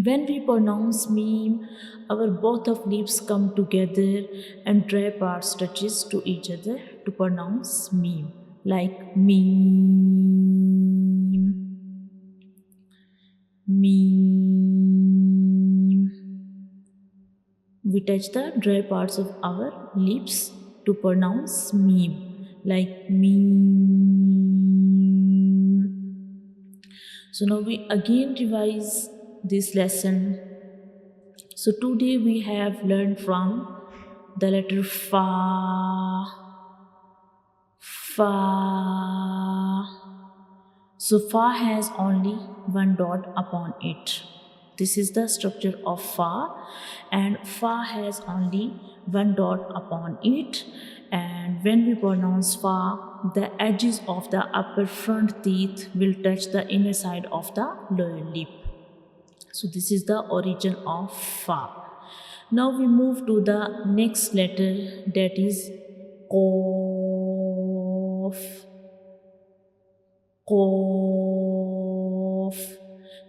When we pronounce meme, our both of lips come together and dry parts touches to each other to pronounce meme, like meme, meme. We touch the dry parts of our lips to pronounce meme, like meme. So now we again revise this lesson. So today we have learned from the letter fa, fa. So fa has only one dot upon it. This is the structure of fa, and fa has only one dot upon it. And when we pronounce fa, the edges of the upper front teeth will touch the inner side of the lower lip. So this is the origin of fa. Now we move to the next letter, that is qaf. Qaf.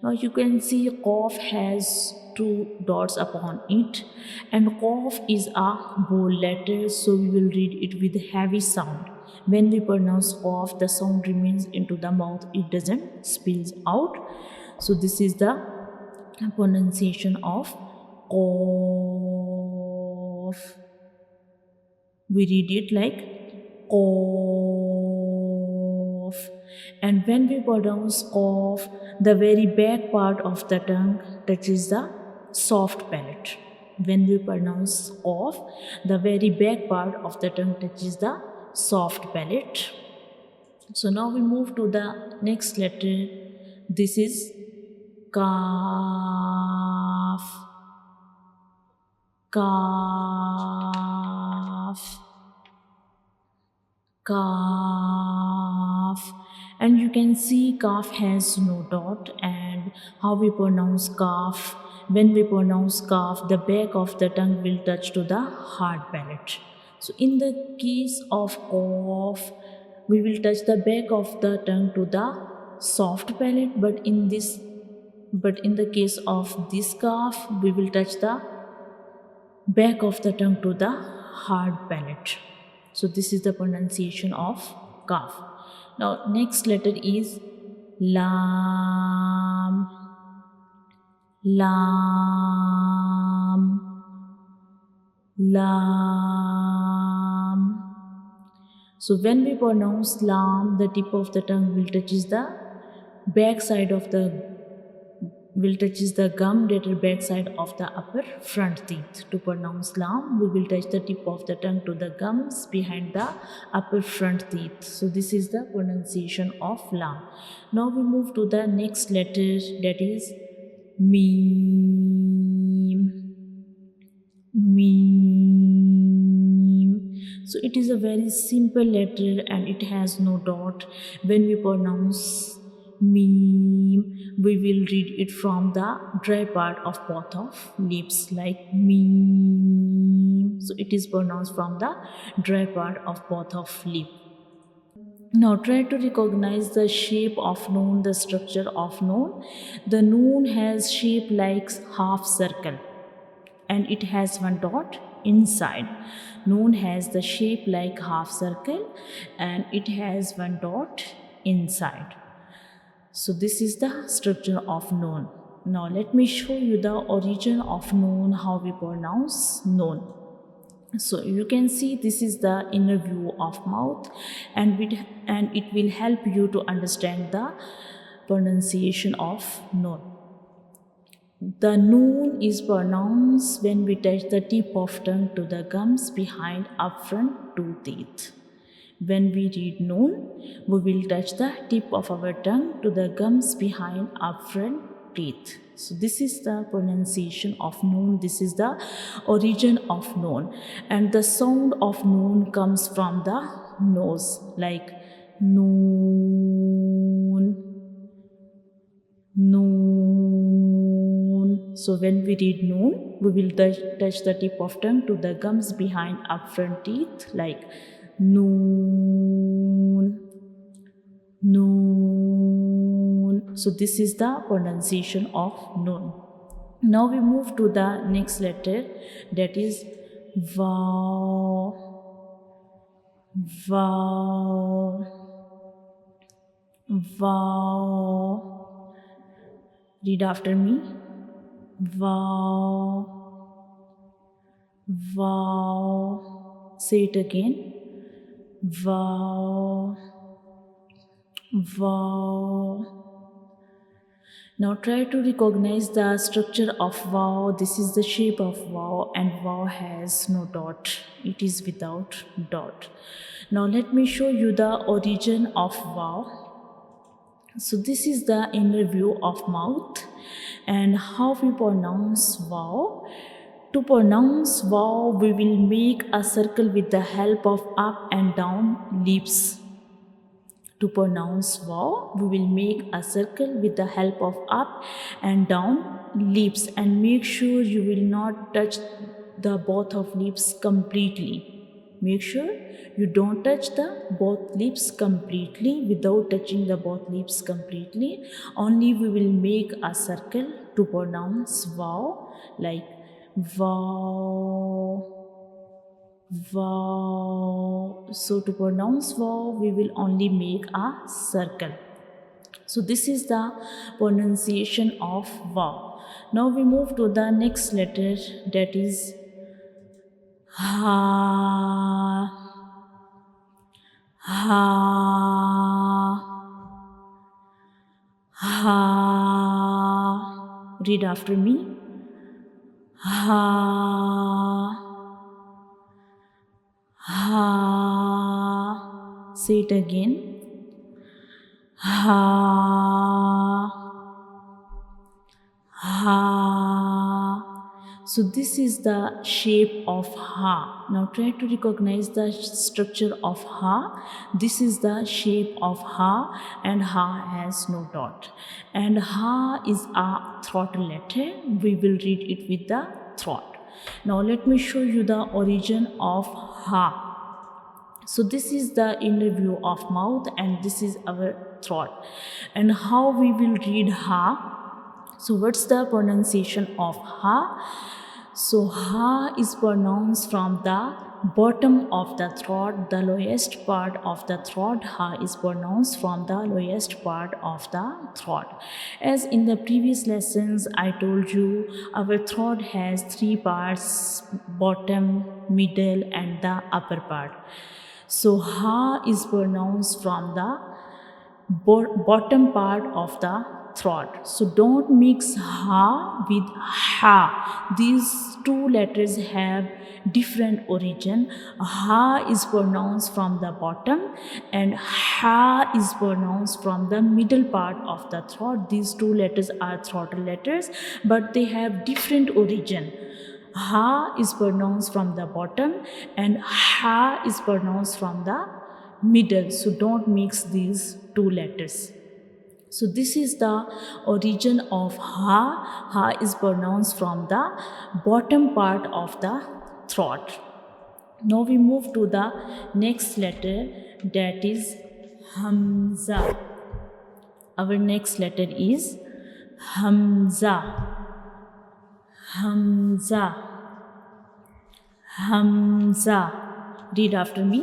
Now you can see qaf has two dots upon it, and qaf is a bold letter, so we will read it with heavy sound. When we pronounce qaf, the sound remains into the mouth, it doesn't spills out. So this is the pronunciation of qaf. We read it like qaf. And when we pronounce qaf, the very back part of the tongue touches the soft palate. When we pronounce qaf, the very back part of the tongue touches the soft palate. So now we move to the next letter. This is kaf. Kaf. Kaf. And you can see kaf has no dot. And how we pronounce kaf? When we pronounce kaf, the back of the tongue will touch to the hard palate. So in the case of qaf, we will touch the back of the tongue to the soft palate, but in the case of this kaf, we will touch the back of the tongue to the hard palate. So this is the pronunciation of kaf. Now next letter is lam, lam, lam. So when we pronounce lam, the tip of the tongue will touches the back side of the gum that is back side of the upper front teeth. To pronounce lam, we will touch the tip of the tongue to the gums behind the upper front teeth. So this is the pronunciation of lam. Now we move to the next letter, that is meme. Meme. So it is a very simple letter and it has no dot. When we pronounce meme, we will read it from the dry part of both of lips, like meme. So it is pronounced from the dry part of both of lip. Now try to recognize the shape of noon, the structure of noon. The noon has shape like half circle and it has one dot inside. Noon has the shape like half circle and it has one dot inside. So this is the structure of noon. Now let me show you the origin of noon, how we pronounce noon. So you can see this is the inner view of mouth and it will help you to understand the pronunciation of noon. The noon is pronounced when we touch the tip of tongue to the gums behind up front two teeth. When we read noon, we will touch the tip of our tongue to the gums behind up front teeth. So this is the pronunciation of noon. This is the origin of noon. And the sound of noon comes from the nose, like noon, noon. So when we read noon, we will touch the tip of tongue to the gums behind up front teeth, like noon, noon. So this is the pronunciation of noon. Now we move to the next letter, that is vow, vow, vow. Read after me. Vow, vow. Say it again. Vow, vow. Now try to recognize the structure of vow. This is the shape of vow and vow has no dot. It is without dot. Now let me show you the origin of vow. So this is the inner view of mouth and how we pronounce vow. To pronounce vow, we will make a circle with the help of up and down lips. To pronounce vow, we will make a circle with the help of up and down lips and make sure you will not touch the both of lips completely. Make sure you don't touch the both lips completely. Without touching the both lips completely, only we will make a circle to pronounce vow, like vow, vow. So to pronounce vow, we will only make a circle. So this is the pronunciation of vow. Now we move to the next letter, that is ha, ha, ha. Read after me. Ha, ha. Say it again. Ha, ha. So this is the shape of ha. Now try to recognize the structure of ha. This is the shape of ha and ha has no dot. And ha is a throat letter. We will read it with the throat. Now let me show you the origin of ha. So this is the inner view of mouth and this is our throat. And how we will read ha. So what's the pronunciation of ha? So ha is pronounced from the bottom of the throat, the lowest part of the throat. Ha is pronounced from the lowest part of the throat. As in the previous lessons I told you, our throat has three parts: bottom, middle and the upper part. So ha is pronounced from the bottom part of the throat. So don't mix ha with ha. These two letters have different origin. Ha is pronounced from the bottom and ha is pronounced from the middle part of the throat. These two letters are throatal letters, but they have different origin. Ha is pronounced from the bottom and ha is pronounced from the middle. So don't mix these two letters. So this is the origin of ha. Ha is pronounced from the bottom part of the throat. Now we move to the next letter, that is hamza. Our next letter is hamza. Hamza. Hamza. Read after me.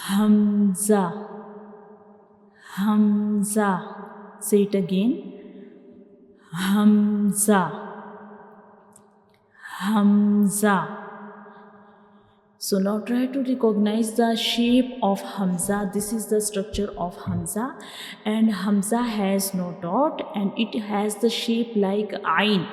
Hamza. Hamza. Say it again. Hamza. Hamza. So now try to recognize the shape of Hamza. This is the structure of Hamza, and Hamza has no dot and it has the shape like Ain.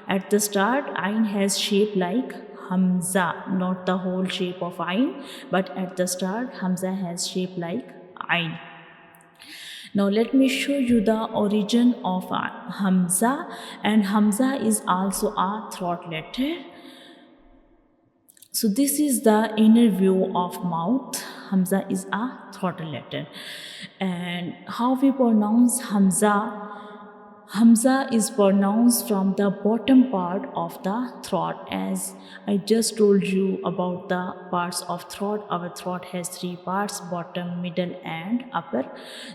At the start, Ain has shape like Hamza, not the whole shape of Ain, but at the start Hamza has shape like Ain. Now let me show you the origin of Hamza, and Hamza is also a throat letter. So this is the inner view of mouth. Hamza is a throatal letter. And how we pronounce Hamza? Hamza is pronounced from the bottom part of the throat. As I just told you about the parts of throat, our throat has three parts: bottom, middle and upper.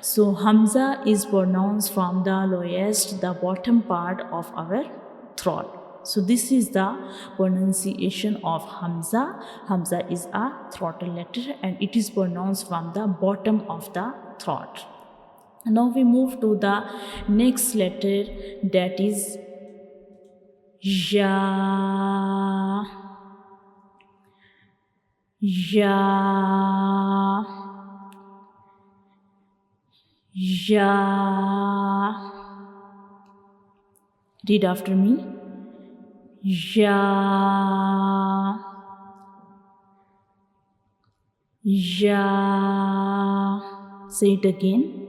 So Hamza is pronounced from the lowest, the bottom part of our throat. So this is the pronunciation of Hamza. Hamza is a throatal letter and it is pronounced from the bottom of the throat. Now we move to the next letter, that is Ya. Ya. Ya. Read after me. Ya. Ya. Say it again.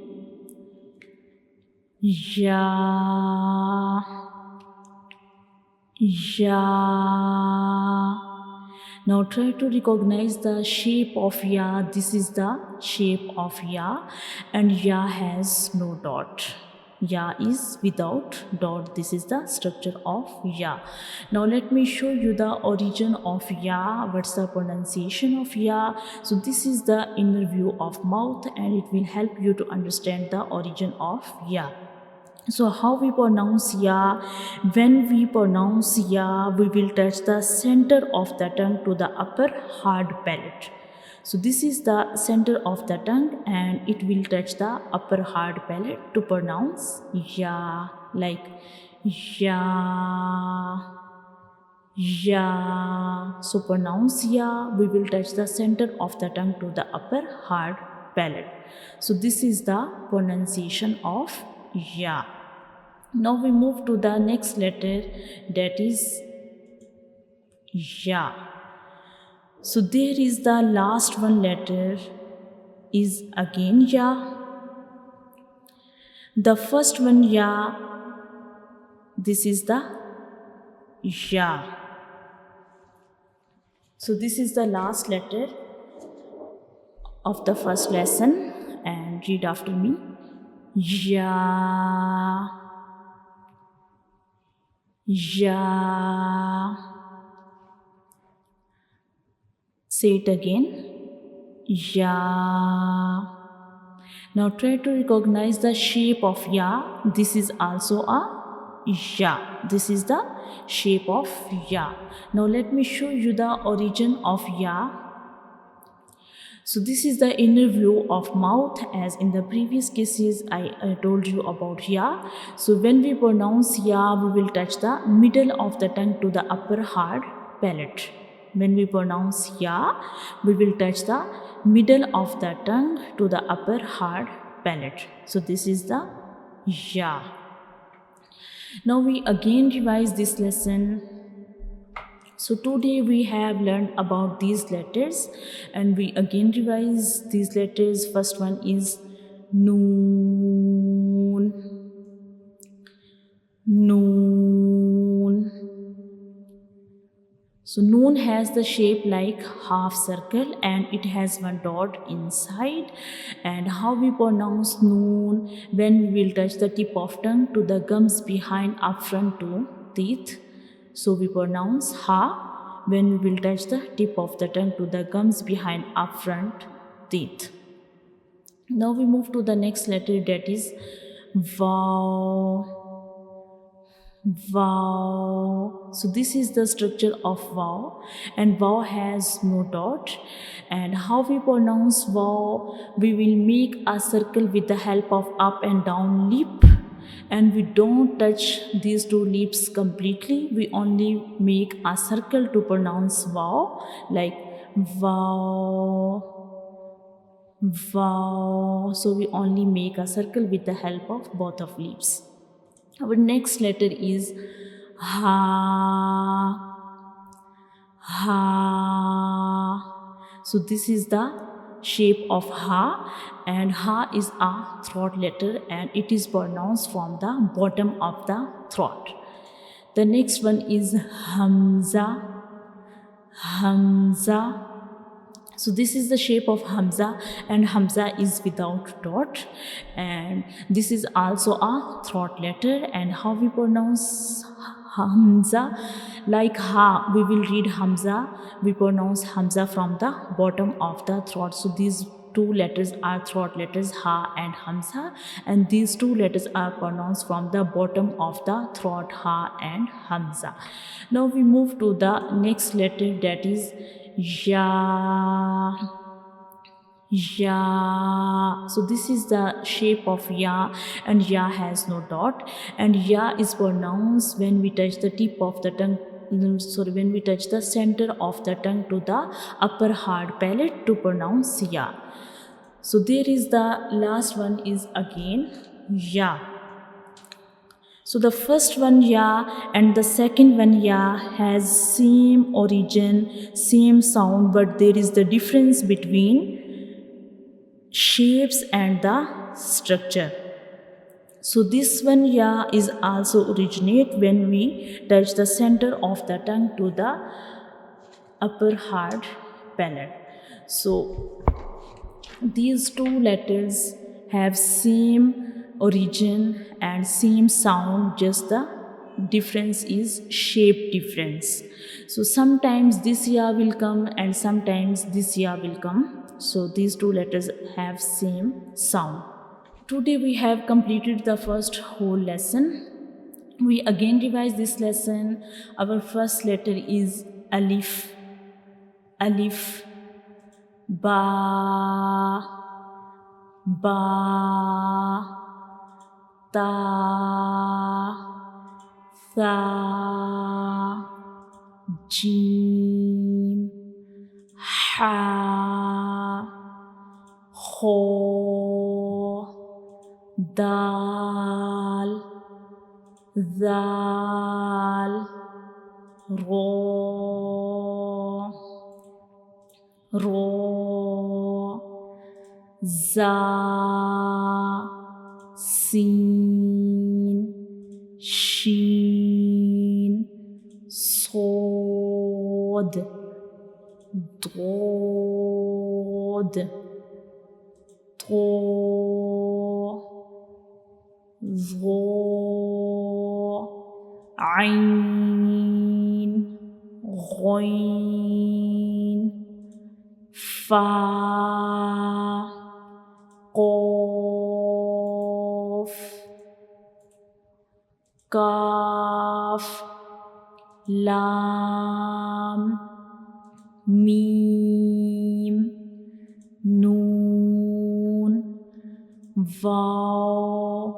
Ya. Ya. Now try to recognize the shape of Ya. This is the shape of Ya, and Ya has no dot. Ya is without dot. This is the structure of Ya. Now let me show you the origin of Ya. What's the pronunciation of Ya? So this is the inner view of mouth and it will help you to understand the origin of Ya. So how we pronounce Ya? When we pronounce Ya, we will touch the center of the tongue to the upper hard palate. So this is the center of the tongue and it will touch the upper hard palate to pronounce Ya, like Ya. Ya. So pronounce Ya, we will touch the center of the tongue to the upper hard palate. So this is the pronunciation of Ya. Now we move to the next letter, that is Ya. So there is the last one letter is again Ya. The first one Ya, this is the Ya. So this is the last letter of the first lesson, and read after me. Ya. Ya. Say it again. Ya. Now try to recognize the shape of Ya. This is also a ya. This is the shape of ya. Now let me show you the origin of ya. So this is the inner view of mouth, as in the previous cases I told you about ya. So when we pronounce ya, we will touch the middle of the tongue to the upper hard palate. When we pronounce ya, we will touch the middle of the tongue to the upper hard palate. So this is the ya. Now we again revise this lesson. So today we have learned about these letters, and we again revise these letters. First one is noon, noon. So noon has the shape like half circle and it has one dot inside. And how we pronounce noon? When we will touch the tip of tongue to the gums behind up front two teeth. So we pronounce ha when we will touch the tip of the tongue to the gums behind up front teeth. Now we move to the next letter, that is vowel. Wow. So this is the structure of wow, and wow has no dot. And how we pronounce wow? We will make a circle with the help of up and down lip, and we don't touch these two lips completely. We only make a circle to pronounce wow, like wow, wow. So we only make a circle with the help of both of lips. Our next letter is ha, ha. So this is the shape of ha, and ha is a throat letter and it is pronounced from the bottom of the throat. The next one is hamza, hamza. So this is the shape of hamza, and hamza is without dot, and this is also a throat letter. And how we pronounce hamza? Like ha, we will read hamza, we pronounce hamza from the bottom of the throat. So these two letters are throat letters, ha and hamza, and these two letters are pronounced from the bottom of the throat, ha and hamza. Now we move to the next letter, that is ya, ya. So this is the shape of ya, and ya has no dot, and ya is pronounced when we touch the tip of the tongue, when we touch the center of the tongue to the upper hard palate to pronounce ya. So there is the last one is again ya. So the first one ya and the second one ya has same origin, same sound, but there is the difference between shapes and the structure. So this one ya is also originate when we touch the center of the tongue to the upper hard palate. So these two letters have same origin and same sound, just the difference is shape difference. So sometimes this ya will come and sometimes this ya will come. So these two letters have same sound. Today we have completed the first whole lesson. We again revise this lesson. Our first letter is Alif. Alif. Ba, ba, ta, tha, jim, ha, ho, dal, zal, ro, ro, za, sin, shin, sod, dod, to, zo, ain, ghoin, fa, qof, kaf, Kaf, Lam, Mim, Noon, Vaw,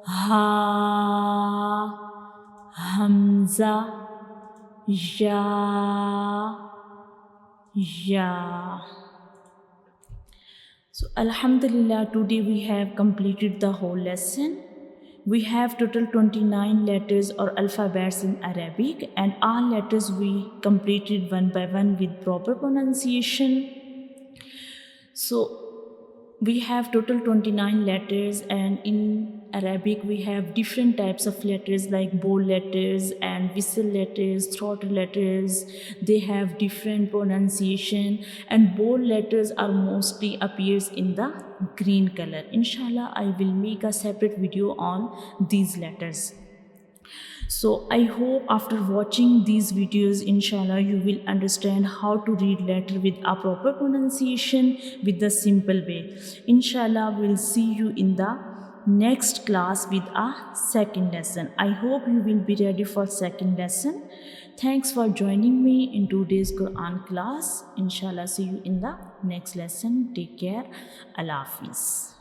Ha, Hamza, Ya, Ya. So Alhamdulillah, today we have completed the whole lesson. We have total 29 letters or alphabets in Arabic, and all letters we completed one by one with proper pronunciation. So we have total 29 letters, and in Arabic we have different types of letters like bold letters and whistle letters, throat letters. They have different pronunciation, and bold letters are mostly appears in the green color. Inshallah, I will make a separate video on these letters. So I hope after watching these videos, inshallah, you will understand how to read letter with a proper pronunciation, with the simple way. Inshallah, we'll see you in the next class with a second lesson. I hope you will be ready for second lesson. Thanks for joining me in today's Quran class. Inshallah, see you in the next lesson. Take care. Allah Hafiz.